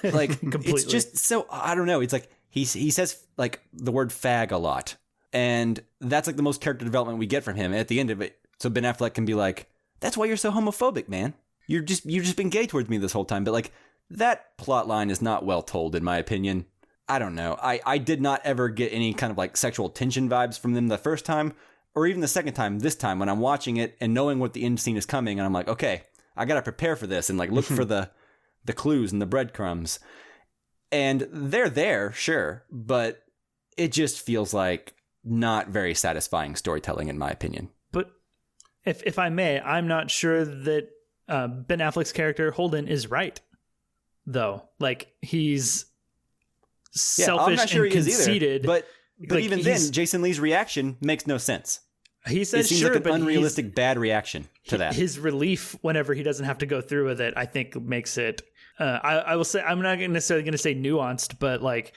Like, completely. It's just so, I don't know. It's like, he says, like, the word fag a lot. And that's, like, the most character development we get from him at the end of it. So Ben Affleck can be like, that's why you're so homophobic, man. You've just been gay towards me this whole time. But, like, that plot line is not well told, in my opinion. I don't know. I did not ever get any kind of, like, sexual tension vibes from them the first time, or even the second time, this time, when I'm watching it and knowing what the end scene is coming, and I'm like, okay, I got to prepare for this and, like, look for the clues and the breadcrumbs. And they're there, sure, but it just feels like not very satisfying storytelling, in my opinion. But if I may, I'm not sure that Ben Affleck's character Holden is right, though. Like, he's selfish I'm not sure and he is conceited. Either, but like, even then, Jason Lee's reaction makes no sense. He says, it seems sure, like an but unrealistic bad reaction to that. His relief whenever he doesn't have to go through with it, I think, makes it. I will say, I'm not necessarily going to say nuanced, but like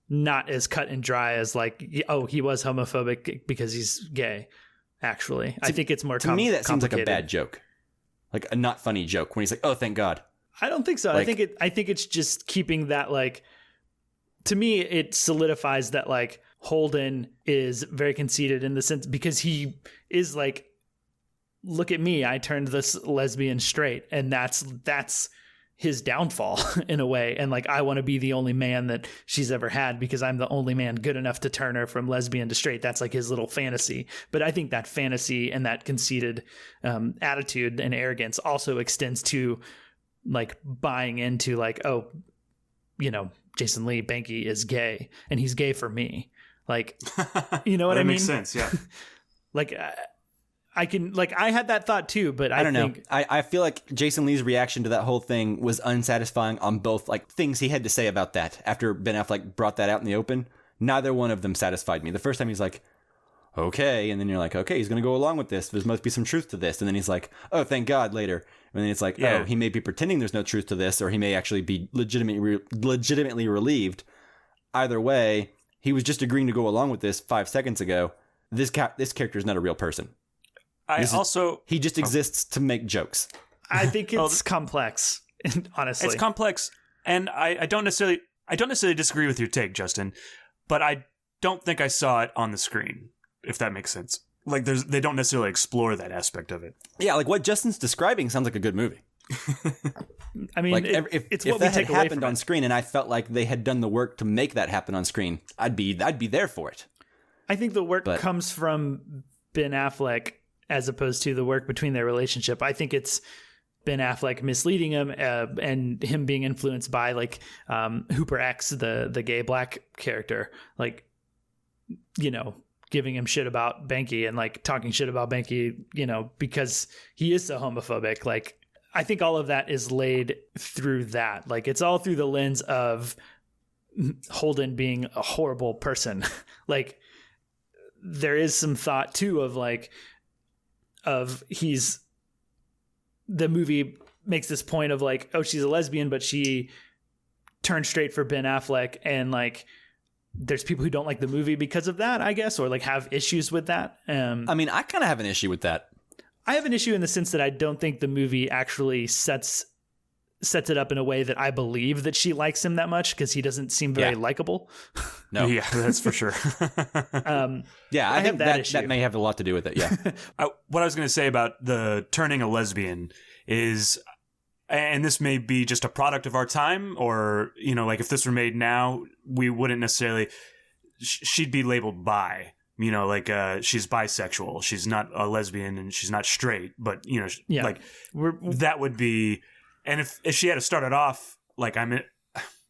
not as cut and dry as like, oh, he was homophobic because he's gay. Actually, I think it's more to me that seems like a bad joke, like a not funny joke when he's like, oh, thank God. I don't think so. Like, I think it's just keeping that, like, to me it solidifies that like Holden is very conceited in the sense because he is like, look at me, I turned this lesbian straight, and that's his downfall in a way. And like, I want to be the only man that she's ever had because I'm the only man good enough to turn her from lesbian to straight. That's like his little fantasy. But I think that fantasy and that conceited attitude and arrogance also extends to like buying into like, oh, you know, Jason Lee Banky is gay and he's gay for me. Like, you know what I mean? That makes sense. Yeah. Like, I had that thought too, but I don't think, know. I feel like Jason Lee's reaction to that whole thing was unsatisfying on both like things he had to say about that after Ben Affleck brought that out in the open. Neither one of them satisfied me. The first time he's like, okay. And then you're like, okay, he's going to go along with this. There must be some truth to this. And then he's like, oh, thank God later. And then it's like, oh, he may be pretending there's no truth to this, or he may actually be legitimately relieved. Either way, he was just agreeing to go along with this 5 seconds ago. This character is not a real person. He just exists to make jokes. I think it's complex, honestly. It's complex, and I don't necessarily disagree with your take, Justin, but I don't think I saw it on the screen, if that makes sense. Like, they don't necessarily explore that aspect of it. Yeah, like what Justin's describing sounds like a good movie. I mean, like it's if what that we take had away happened from on screen, and I felt like they had done the work to make that happen on screen, I'd be there for it. I think the work comes from Ben Affleck as opposed to the work between their relationship. I think it's Ben Affleck misleading him and him being influenced by like Hooper X, the gay black character, like, you know, giving him shit about Banky and like talking shit about Banky, you know, because he is so homophobic. Like, I think all of that is laid through that. Like, it's all through the lens of Holden being a horrible person. Like, there is some thought too of like, the movie makes this point of like, oh, she's a lesbian, but she turned straight for Ben Affleck, and like there's people who don't like the movie because of that, I guess, or like have issues with that. I mean, I kind of have an issue with that. I have an issue in the sense that I don't think the movie actually sets it up in a way that I believe that she likes him that much, because he doesn't seem very likable. No. Yeah, that's for sure. Yeah, I think that may have a lot to do with it. Yeah. What I was going to say about the turning a lesbian is, and this may be just a product of our time, or, you know, like if this were made now, we wouldn't necessarily, she'd be labeled bi, you know, like she's bisexual. She's not a lesbian and she's not straight, but, you know, like that would be, and if she had started off like I'm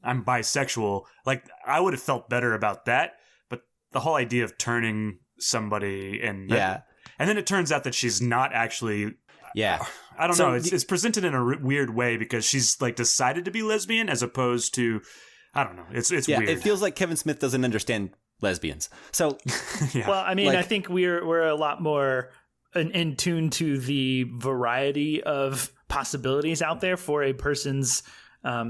bisexual, like I would have felt better about that. But the whole idea of turning somebody and then it turns out that she's not actually. Yeah, I don't So know. It's presented in a weird way because she's like decided to be lesbian as opposed to, I don't know. It's weird. It feels like Kevin Smith doesn't understand lesbians. So, Well, I mean, I think we're a lot more in tune to the variety of possibilities out there for a person's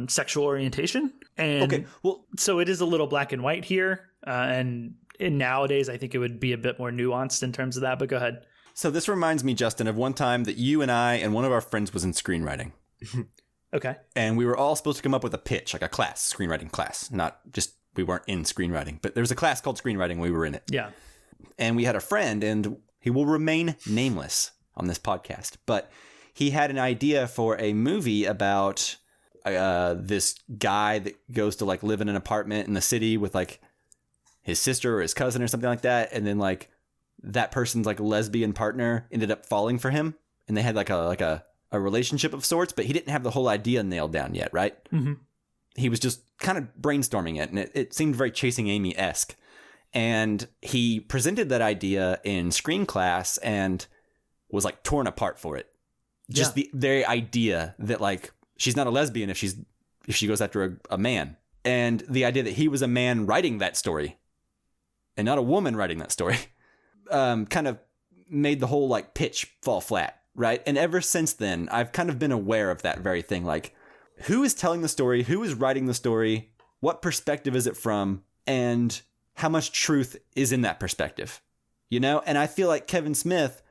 sexual orientation. And so it is a little black and white here. And nowadays, I think it would be a bit more nuanced in terms of that. But go ahead. So this reminds me, Justin, of one time that you and I and one of our friends was in screenwriting. Okay. And we were all supposed to come up with a pitch, like a class, screenwriting class. Not just, we weren't in screenwriting, but there was a class called screenwriting. We were in it. Yeah. And we had a friend, and he will remain nameless on this podcast, but he had an idea for a movie about this guy that goes to like live in an apartment in the city with like his sister or his cousin or something like that. And then like that person's like lesbian partner ended up falling for him, and they had like a relationship of sorts, but he didn't have the whole idea nailed down yet, right? Mm-hmm. He was just kind of brainstorming it, and it seemed very Chasing Amy-esque. And he presented that idea in screen class and was like torn apart for it. Just the very idea that like she's not a lesbian if she goes after a man, and the idea that he was a man writing that story and not a woman writing that story kind of made the whole like pitch fall flat, right? And ever since then, I've kind of been aware of that very thing. Like, who is telling the story? Who is writing the story? What perspective is it from? And how much truth is in that perspective? You know? And I feel like Kevin Smith,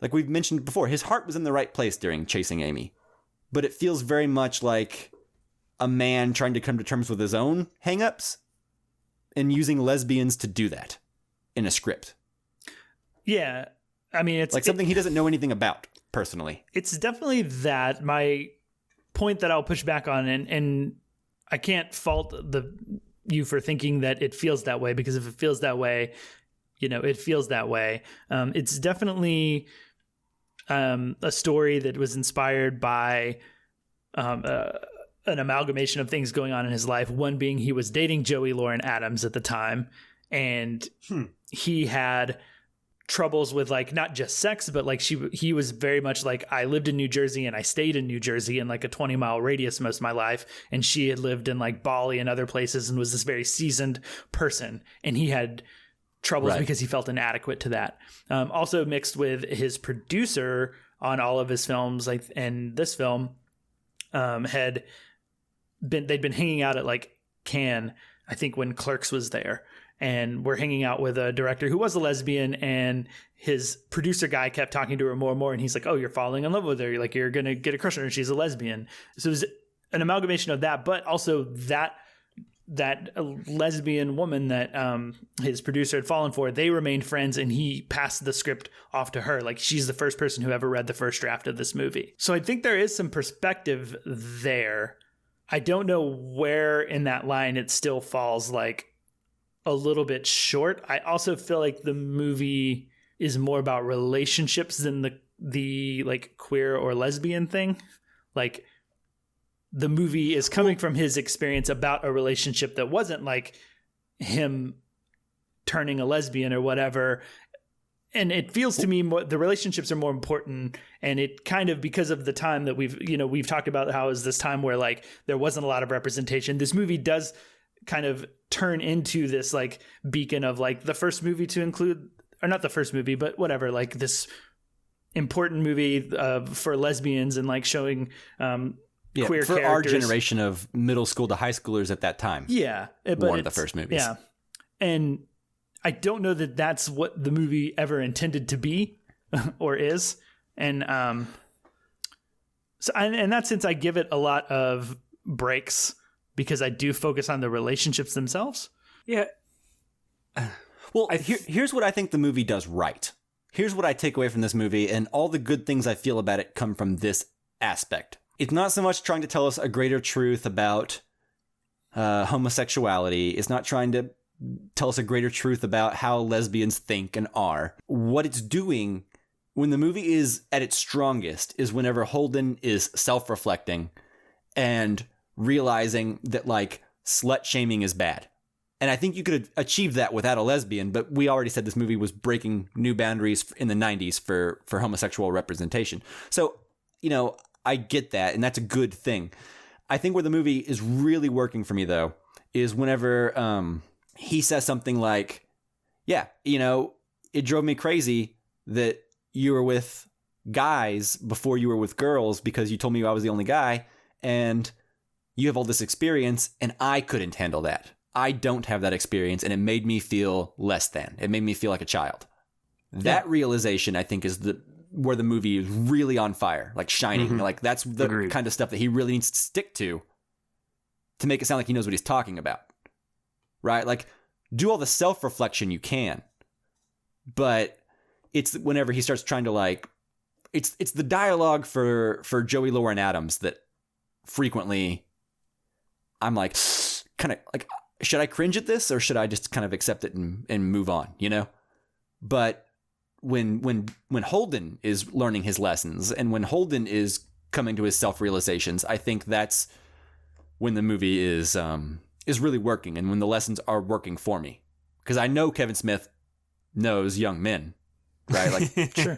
like we've mentioned before, his heart was in the right place during Chasing Amy. But it feels very much like a man trying to come to terms with his own hangups and using lesbians to do that in a script. Yeah. I mean, it's like something he doesn't know anything about personally. It's definitely that. My point that I'll push back on, and I can't fault you for thinking that it feels that way, because if it feels that way, you know, it feels that way. It's definitely a story that was inspired by an amalgamation of things going on in his life. One being he was dating Joey Lauren Adams at the time, and he had troubles with like not just sex, but like he was very much like, I lived in New Jersey and I stayed in New Jersey in like a 20-mile radius most of my life, and she had lived in like Bali and other places and was this very seasoned person, and he had troubles because he felt inadequate to that. Also mixed with his producer on all of his films, like, and this film they'd been hanging out at like Cannes, I think, when Clerks was there. And we're hanging out with a director who was a lesbian, and his producer guy kept talking to her more and more. And he's like, oh, you're falling in love with her. You're going to get a crush on her. She's a lesbian. So it was an amalgamation of that, but also that lesbian woman that his producer had fallen for, they remained friends, and he passed the script off to her. Like, she's the first person who ever read the first draft of this movie. So I think there is some perspective there. I don't know where in that line it still falls like a little bit short. I also feel like the movie is more about relationships than the like queer or lesbian thing. Like, the movie is coming from his experience about a relationship that wasn't like him turning a lesbian or whatever. And it feels to me the relationships are more important. And it kind of, because of the time that we've talked about how is this time where like there wasn't a lot of representation. This movie does kind of turn into this like beacon of like the first movie to include, or not the first movie, but whatever, like this important movie for lesbians, and like showing queer for characters. Our generation of middle school to high schoolers at that time. Yeah. But one of the first movies. Yeah. And I don't know that that's what the movie ever intended to be or is. And so in that sense, I give it a lot of breaks, because I do focus on the relationships themselves. Yeah. Well, here's what I think the movie does right. Here's what I take away from this movie, and all the good things I feel about it come from this aspect. It's not so much trying to tell us a greater truth about homosexuality. It's not trying to tell us a greater truth about how lesbians think and are. What it's doing when the movie is at its strongest is whenever Holden is self-reflecting and realizing that like slut shaming is bad. And I think you could achieve that without a lesbian, but we already said this movie was breaking new boundaries in the 90s for homosexual representation. So I get that, and that's a good thing. I think where the movie is really working for me, though, is whenever he says something like, yeah, it drove me crazy that you were with guys before you were with girls because you told me I was the only guy, and you have all this experience, and I couldn't handle that. I don't have that experience, and it made me feel less than. It made me feel like a child. That realization, I think, is where the movie is really on fire, like shining. Mm-hmm. Like that's the kind of stuff that he really needs to stick to make it sound like he knows what he's talking about. Right? Like, do all the self-reflection you can. But it's whenever he starts trying to like, it's the dialogue for Joey Lauren Adams that frequently I'm like, kind of like, should I cringe at this or should I just kind of accept it and move on, But when Holden is learning his lessons and when Holden is coming to his self-realizations, I think that's when the movie is really working and when the lessons are working for me. Because I know Kevin Smith knows young men, right? Like, sure,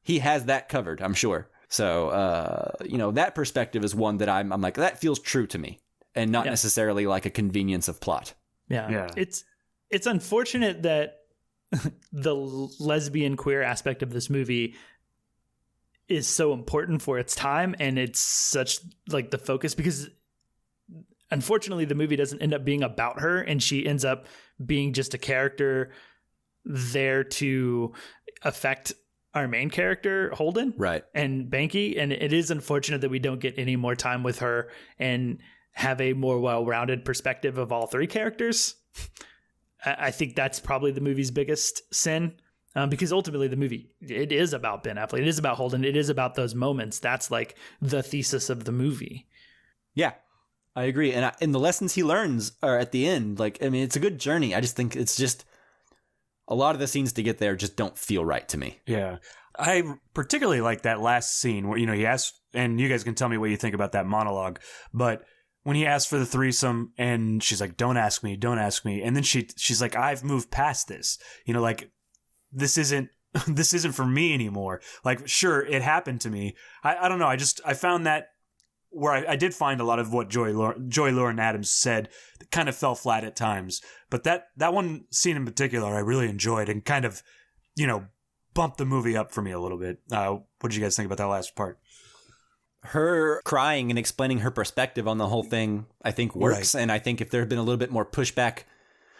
he has that covered, I'm sure. So, that perspective is one that I'm like, that feels true to me and not necessarily like a convenience of plot. Yeah. It's unfortunate that the lesbian queer aspect of this movie is so important for its time. And it's such like the focus because unfortunately the movie doesn't end up being about her and she ends up being just a character there to affect our main character, Holden, right, and Banky. And it is unfortunate that we don't get any more time with her and have a more well-rounded perspective of all three characters. I think that's probably the movie's biggest sin because ultimately the movie, it is about Ben Affleck. It is about Holden. It is about those moments. That's like the thesis of the movie. Yeah, I agree. And the lessons he learns are at the end. Like, I mean, it's a good journey. I just think it's just a lot of the scenes to get there just don't feel right to me. Yeah. I particularly like that last scene where, he asks, and you guys can tell me what you think about that monologue, but when he asked for the threesome and she's like, don't ask me. And then she's like, I've moved past this, like this isn't for me anymore. Like, sure, it happened to me. I don't know. I found that where I did find a lot of what Joy Lauren Adams said kind of fell flat at times. But that one scene in particular, I really enjoyed and kind of, bumped the movie up for me a little bit. What did you guys think about that last part? Her crying and explaining her perspective on the whole thing, I think works. Right. And I think if there had been a little bit more pushback,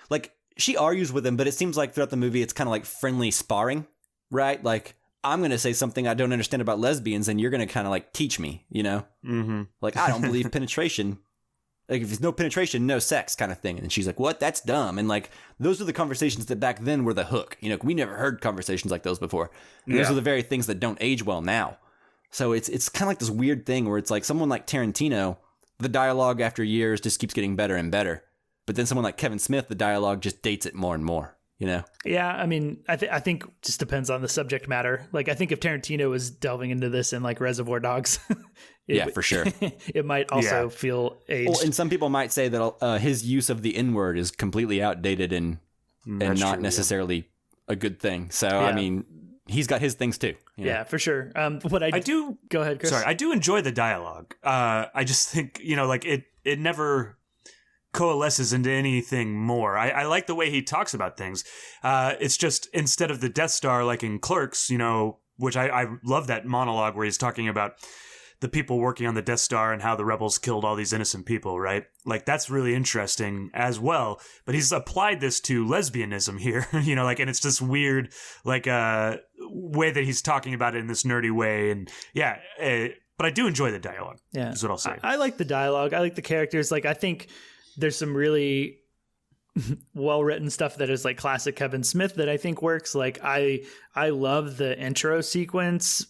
like she argues with him, but it seems like throughout the movie, it's kind of like friendly sparring, right? Like, I'm going to say something I don't understand about lesbians and you're going to kind of like teach me, Mm-hmm. Like, I don't believe penetration. Like, if there's no penetration, no sex kind of thing. And she's like, what? That's dumb. And like, those are the conversations that back then were the hook. We never heard conversations like those before. And those are the very things that don't age well now. So it's kind of like this weird thing where it's like someone like Tarantino, the dialogue after years just keeps getting better and better. But then someone like Kevin Smith, the dialogue just dates it more and more, Yeah, I mean, I think it just depends on the subject matter. Like, I think if Tarantino was delving into this in like Reservoir Dogs, for sure, it might also feel aged. Well, and some people might say that his use of the N-word is completely outdated and not necessarily a good thing. So, I mean, he's got his things too. Yeah, for sure. I do. Go ahead, Chris. Sorry, I do enjoy the dialogue. I just think like it never coalesces into anything more. I like the way he talks about things. It's just instead of the Death Star, like in Clerks, which I love that monologue where he's talking about the people working on the Death Star and how the rebels killed all these innocent people, right? Like, that's really interesting as well. But he's applied this to lesbianism here, and it's this weird, like, way that he's talking about it in this nerdy way. And but I do enjoy the dialogue. Yeah, is what I'll say. I like the dialogue. I like the characters. Like, I think there's some really well-written stuff that is like classic Kevin Smith that I think works. Like, I love the intro sequence.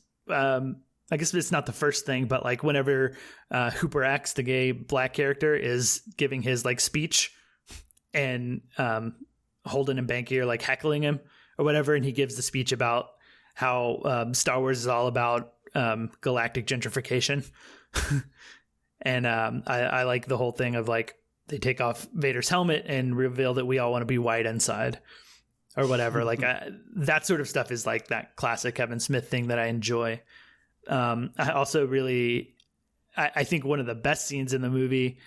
I guess it's not the first thing, but like whenever Hooper X, the gay black character, is giving his like speech and Holden and Banky are like heckling him or whatever. And he gives the speech about how Star Wars is all about galactic gentrification. And I like the whole thing of like, they take off Vader's helmet and reveal that we all want to be white inside or whatever. Like that sort of stuff is like that classic Kevin Smith thing that I enjoy. I also really, I think one of the best scenes in the movie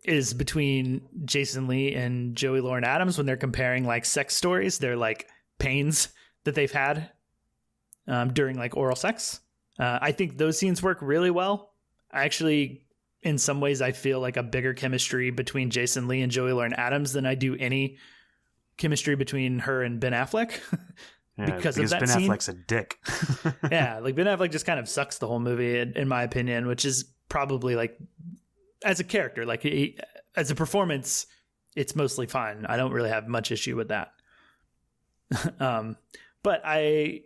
is between Jason Lee and Joey Lauren Adams when they're comparing like sex stories, their like pains that they've had during like oral sex. I think those scenes work really well. I actually, in some ways, I feel like a bigger chemistry between Jason Lee and Joey Lauren Adams than I do any chemistry between her and Ben Affleck. because of that Ben scene. Affleck's a dick. Yeah, like Ben Affleck just kind of sucks the whole movie, in my opinion, which is probably like, as a character, like as a performance, it's mostly fine. I don't really have much issue with that. But I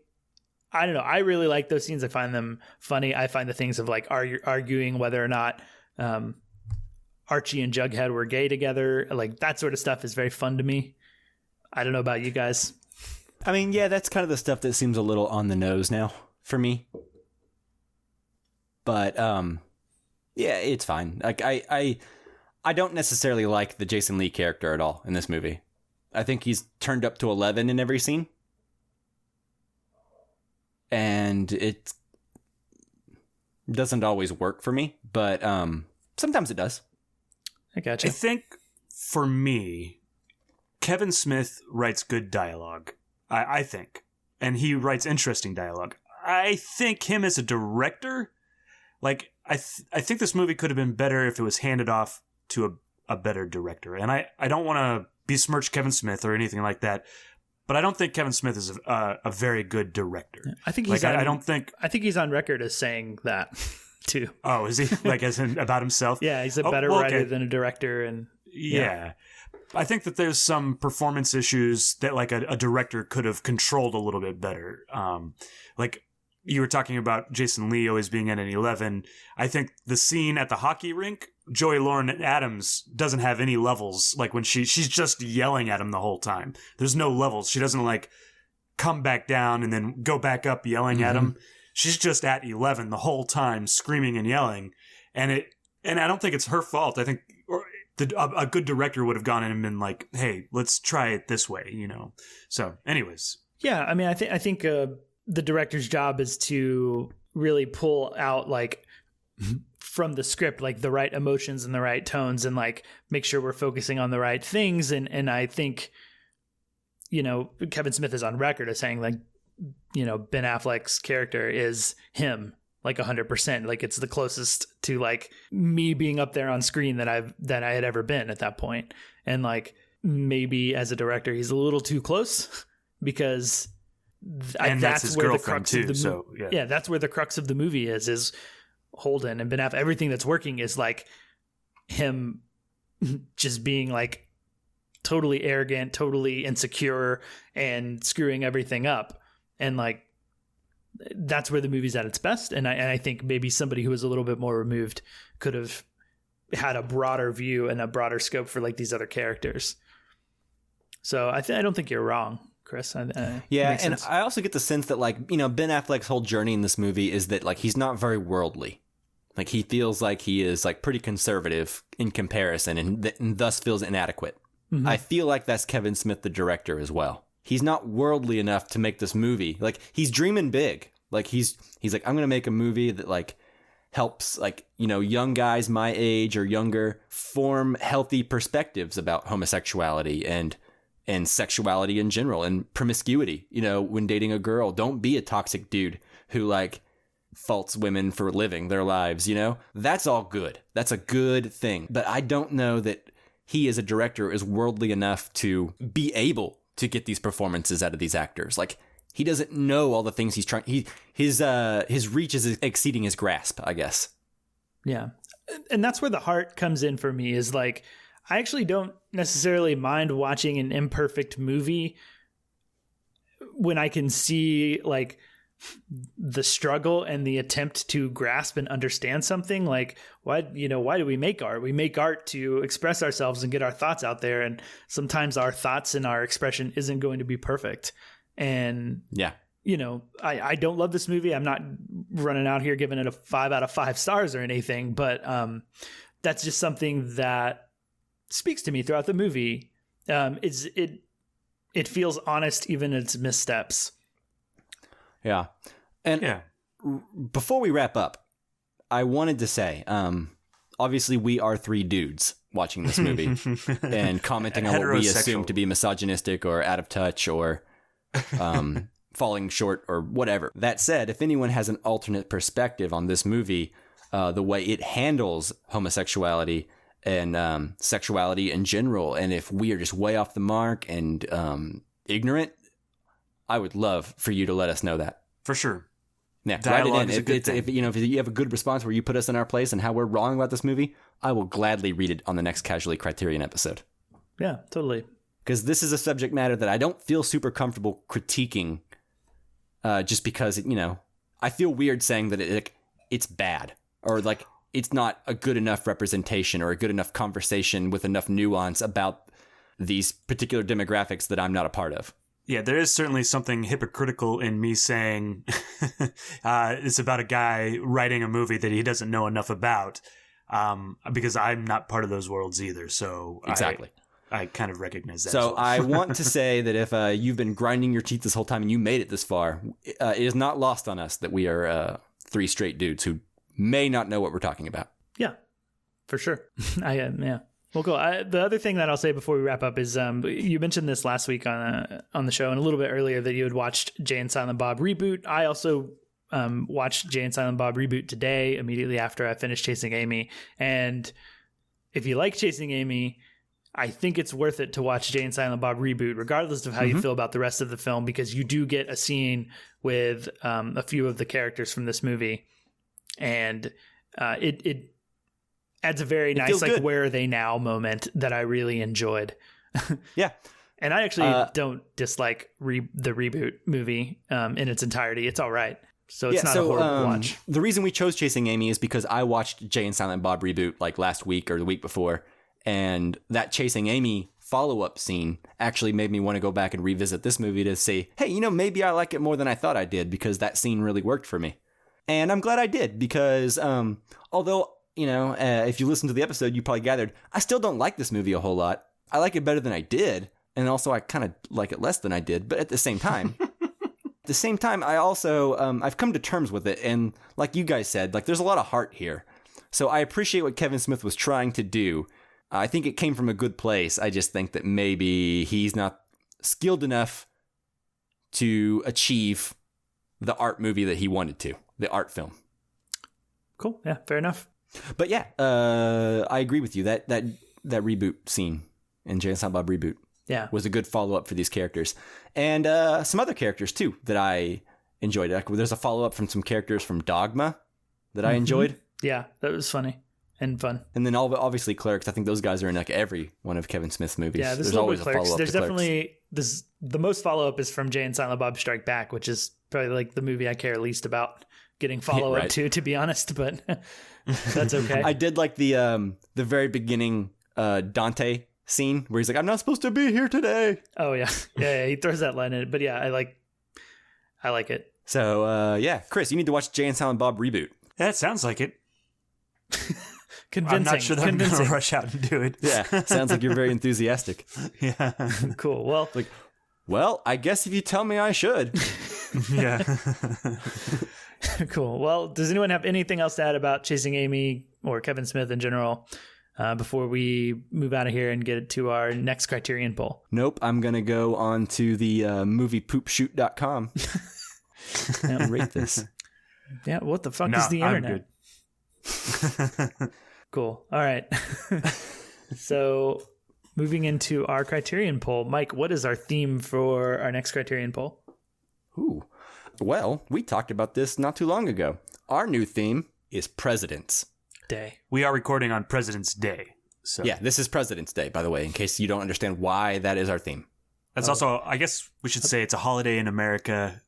don't know. I really like those scenes. I find them funny. I find the things of like arguing whether or not Archie and Jughead were gay together, like that sort of stuff is very fun to me. I don't know about you guys. I mean, yeah, that's kind of the stuff that seems a little on the nose now for me. But yeah, it's fine. Like I don't necessarily like the Jason Lee character at all in this movie. I think he's turned up to 11 in every scene. And it doesn't always work for me, but sometimes it does. I gotcha. I think for me, Kevin Smith writes good dialogue. I think. And he writes interesting dialogue. I think him as a director, like, I think this movie could have been better if it was handed off to a better director. And I don't want to besmirch Kevin Smith or anything like that, but I don't think Kevin Smith is a very good director. I think he's like, I think he's on record as saying that too. Oh, is he? Like as in about himself? Yeah, he's a better writer than a director, and yeah. I think that there's some performance issues that like a director could have controlled a little bit better. Like you were talking about Jason Lee always being at an 11. I think the scene at the hockey rink, Joey Lauren Adams doesn't have any levels. Like when she's just yelling at him the whole time. There's no levels. She doesn't like come back down and then go back up yelling at him. She's just at 11 the whole time, screaming and yelling. And I don't think it's her fault. I think a good director would have gone in and been like, "Hey, let's try it this way," you know. So, anyways, yeah. I mean, I think the director's job is to really pull out like from the script like the right emotions and the right tones, and like make sure we're focusing on the right things. And I think, you know, Kevin Smith is on record as saying like, you know, Ben Affleck's character is him. Like 100%, like it's the closest to like me being up there on screen that I had ever been at that point. And like maybe as a director, he's a little too close because that's his where the girlfriend crux too. of the So yeah, that's where the crux of the movie is Holden and Ben Affleck. Everything that's working is like him just being like totally arrogant, totally insecure, and screwing everything up, and like. That's where the movie's at its best. And I think maybe somebody who was a little bit more removed could have had a broader view and a broader scope for like these other characters. So I don't think you're wrong, Chris. Yeah. And I also get the sense that like, you know, Ben Affleck's whole journey in this movie is that like, he's not very worldly. Like he feels like he is like pretty conservative in comparison and thus feels inadequate. Mm-hmm. I feel like that's Kevin Smith, the director as well. He's not worldly enough to make this movie. Like he's dreaming big. Like he's like, I'm going to make a movie that like helps like, you know, young guys my age or younger form healthy perspectives about homosexuality and sexuality in general and promiscuity, you know, when dating a girl. Don't be a toxic dude who like faults women for living their lives, you know? That's all good. That's a good thing. But I don't know that he as a director is worldly enough to be able to get these performances out of these actors. Like he doesn't know all the things he's trying. His reach is exceeding his grasp, I guess. Yeah. And that's where the heart comes in for me is like, I actually don't necessarily mind watching an imperfect movie when I can see like the struggle and the attempt to grasp and understand something. Like why do we make art? We make art to express ourselves and get our thoughts out there. And sometimes our thoughts and our expression isn't going to be perfect. And yeah, you know, I don't love this movie. I'm not running out here giving it a 5 out of 5 stars or anything, but that's just something that speaks to me throughout the movie. It feels honest, even in its missteps. Yeah. And yeah. before we wrap up, I wanted to say, obviously we are three dudes watching this movie and commenting on what we assume to be misogynistic or out of touch or falling short or whatever. That said, if anyone has an alternate perspective on this movie, the way it handles homosexuality and sexuality in general, and if we are just way off the mark and ignorant, I would love for you to let us know that. For sure. Yeah, Dialogue write is a it good in. thing. If you have a good response where you put us in our place and how we're wrong about this movie, I will gladly read it on the next Casually Criterion episode. Yeah, totally. Because this is a subject matter that I don't feel super comfortable critiquing, just because I feel weird saying that it's bad or like it's not a good enough representation or a good enough conversation with enough nuance about these particular demographics that I'm not a part of. Yeah, there is certainly something hypocritical in me saying it's about a guy writing a movie that he doesn't know enough about, because I'm not part of those worlds either. So exactly, I kind of recognize that. So as well. I want to say that if you've been grinding your teeth this whole time and you made it this far, it is not lost on us that we are three straight dudes who may not know what we're talking about. Yeah, for sure. Yeah. Well, cool. The other thing that I'll say before we wrap up is you mentioned this last week on the show and a little bit earlier that you had watched Jay and Silent Bob Reboot. I also watched Jay and Silent Bob Reboot today, immediately after I finished Chasing Amy. And if you like Chasing Amy, I think it's worth it to watch Jay and Silent Bob Reboot, regardless of how you feel about the rest of the film, because you do get a scene with a few of the characters from this movie. And it adds a very nice, like, where are they now moment that I really enjoyed. Yeah. And I actually don't dislike the reboot movie in its entirety. It's all right. So it's not a horrible watch. The reason we chose Chasing Amy is because I watched Jay and Silent Bob Reboot like last week or the week before. And that Chasing Amy follow-up scene actually made me want to go back and revisit this movie to say, hey, maybe I like it more than I thought I did because that scene really worked for me. And I'm glad I did because although, if you listen to the episode, you probably gathered, I still don't like this movie a whole lot. I like it better than I did. And also I kind of like it less than I did. But at the same time, I also, I've come to terms with it. And like you guys said, like there's a lot of heart here. So I appreciate what Kevin Smith was trying to do. I think it came from a good place. I just think that maybe he's not skilled enough to achieve the art movie that he wanted to, the art film. Cool. Yeah, fair enough. But yeah, I agree with you. That reboot scene in Jay and Silent Bob Reboot was a good follow-up for these characters. And some other characters, too, that I enjoyed. There's a follow-up from some characters from Dogma that I enjoyed. Yeah, that was funny and fun. And then obviously Clerks. I think those guys are in like every one of Kevin Smith's movies. Yeah, there's always a follow-up. There's to definitely the most follow-up is from Jay and Silent Bob Strike Back, which is probably like the movie I care least about getting follow-up to be honest, but that's okay. I did like the very beginning Dante scene where he's like, I'm not supposed to be here today. Oh yeah. Yeah, he throws that line in it. But yeah, I like it. So Chris, you need to watch Jay and Silent Bob Reboot. That sounds like it. Convincing. I'm not sure that I'm going to rush out and do it. Yeah, sounds like you're very enthusiastic. Yeah. Cool. Well, I guess if you tell me I should. Yeah. Cool. Well, does anyone have anything else to add about Chasing Amy or Kevin Smith in general before we move out of here and get to our next Criterion poll? Nope. I'm going to go on to the moviepoopshoot.com and rate this. Yeah, what the fuck is the internet? I'm good. Cool. All right. So moving into our Criterion poll, Mike, what is our theme for our next Criterion poll? Ooh. Well, we talked about this not too long ago. Our new theme is President's Day. We are recording on President's Day. So yeah, this is President's Day, by the way, in case you don't understand why that is our theme. That's also, I guess we should say it's a holiday in America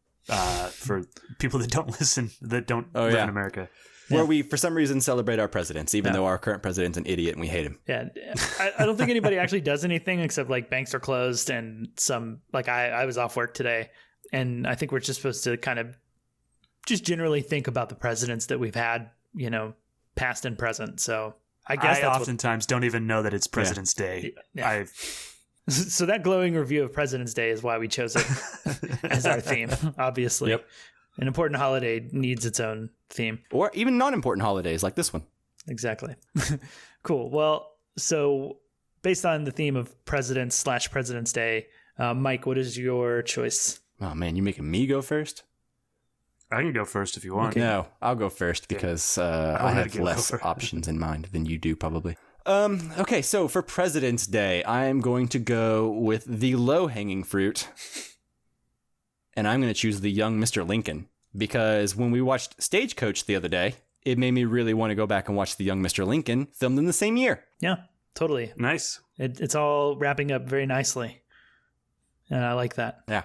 for people that don't listen, that don't live in America. Where we, for some reason, celebrate our presidents, even though our current president's an idiot and we hate him. Yeah. I don't think anybody actually does anything except like banks are closed and some, like I was off work today. And I think we're just supposed to kind of just generally think about the presidents that we've had, past and present. So I guess I oftentimes don't even know that it's President's Day. Yeah. So that glowing review of President's Day is why we chose it as our theme, obviously. Yep. An important holiday needs its own theme. Or even non-important holidays like this one. Exactly. Cool. Well, so based on the theme of President's Day, Mike, what is your choice? Oh, man, you making me go first? I can go first if you want. Okay. No, I'll go first because I have less options in mind than you do, probably. Okay, so for President's Day, I'm going to go with the low-hanging fruit. And I'm going to choose the young Mr. Lincoln. Because when we watched Stagecoach the other day, it made me really want to go back and watch the young Mr. Lincoln, filmed in the same year. Yeah, totally. Nice. It's all wrapping up very nicely. And I like that. Yeah.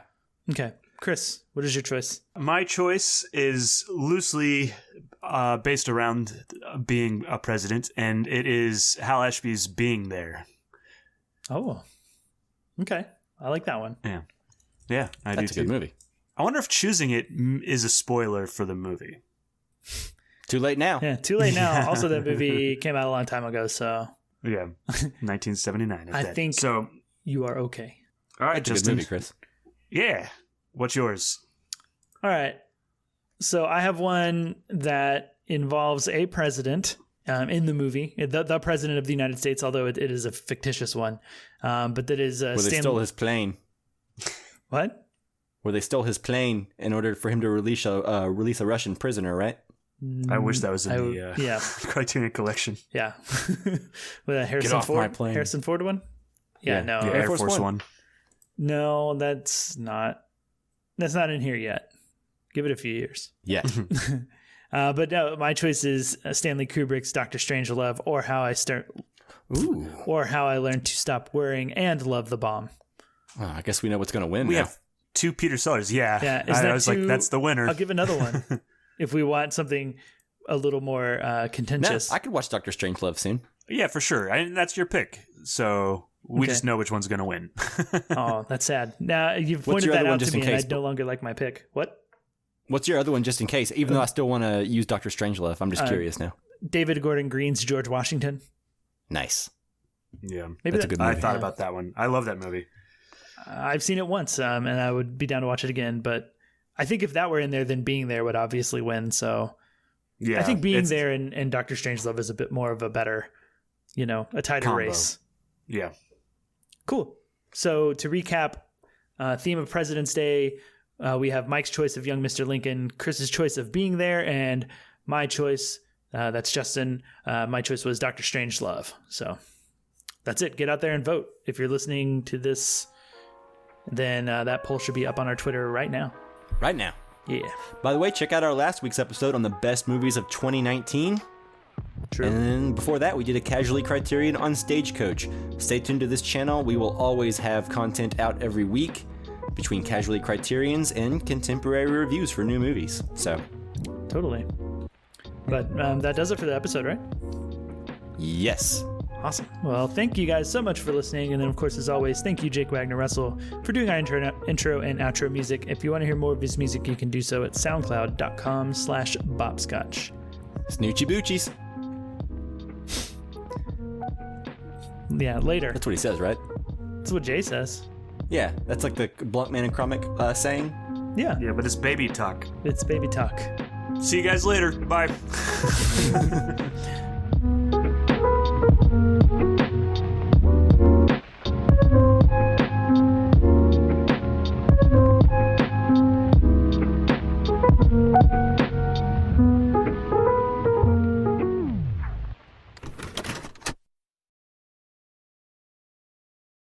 Okay. Chris, what is your choice? My choice is loosely based around being a president, and it is Hal Ashby's Being There. Oh, okay. I like that one. Yeah, I do too. That's a good movie. I wonder if choosing it is a spoiler for the movie. Too late now. Yeah, too late now. Also, that movie came out a long time ago, so... Yeah, 1979. I think so. You are okay. All right, That's Justin. a good movie, Chris. Yeah. What's yours? All right. So I have one that involves a president in the movie, the president of the United States, although it is a fictitious one. But that is... Where they stole his plane. What? Where they stole his plane in order for him to release a Russian prisoner, right? I wish that was in the Criterion Collection. Yeah. With that Harrison Ford? My plane. Harrison Ford one? Yeah, no. The Air Force One. No, that's not in here yet. Give it a few years. Yeah. But no, my choice is Stanley Kubrick's Dr. Strangelove, or How I Learned to Stop Worrying and Love the Bomb. Oh, I guess we know what's going to win. We now. have 2 Peter Sellers. Yeah. I was like, that's the winner. I'll give another one if we want something a little more contentious. No, I could watch Dr. Strangelove soon. Yeah, for sure. That's your pick. So we just know which one's going to win. Oh, that's sad. Now you've What's pointed your that other one out to just me, in and I case? no longer like my pick. What? What's your other one just in case? Even though I still want to use Dr. Strangelove, I'm just curious now. David Gordon Green's George Washington. Nice. Yeah. Maybe That's a good movie. I thought about that one. I love that movie. I've seen it once, and I would be down to watch it again. But I think if that were in there, then Being There would obviously win. So yeah, I think Being There and Dr. Strangelove is a bit more of a better, a tighter combo. race. Yeah. Cool. So to recap, theme of President's Day, we have Mike's choice of Young Mr. Lincoln, Chris's choice of Being There, and my choice, that's Justin, my choice was Dr. Strangelove. So that's it. Get out there and vote. If you're listening to this, then that poll should be up on our Twitter right now. Right now. Yeah. By the way, check out our last week's episode on the best movies of 2019. True. And then before that, we did a Casually Criterion on Stagecoach. Stay tuned to this channel. We will always have content out every week between Casually Criterions and contemporary reviews for new movies. So, Totally. But that does it for the episode, right? yes. Awesome. Well, thank you guys so much for listening. And then, of course, as always, thank you, Jake Wagner Russell, for doing our intro and outro music. If you want to hear more of his music, you can do so at soundcloud.com/bopscotch. Snoochie boochies. Yeah, later. That's what he says, right? That's what Jay says. Yeah, that's like the Bluntman and Crummick saying. Yeah, Yeah, but it's baby talk. it's baby talk. See you guys later. Bye.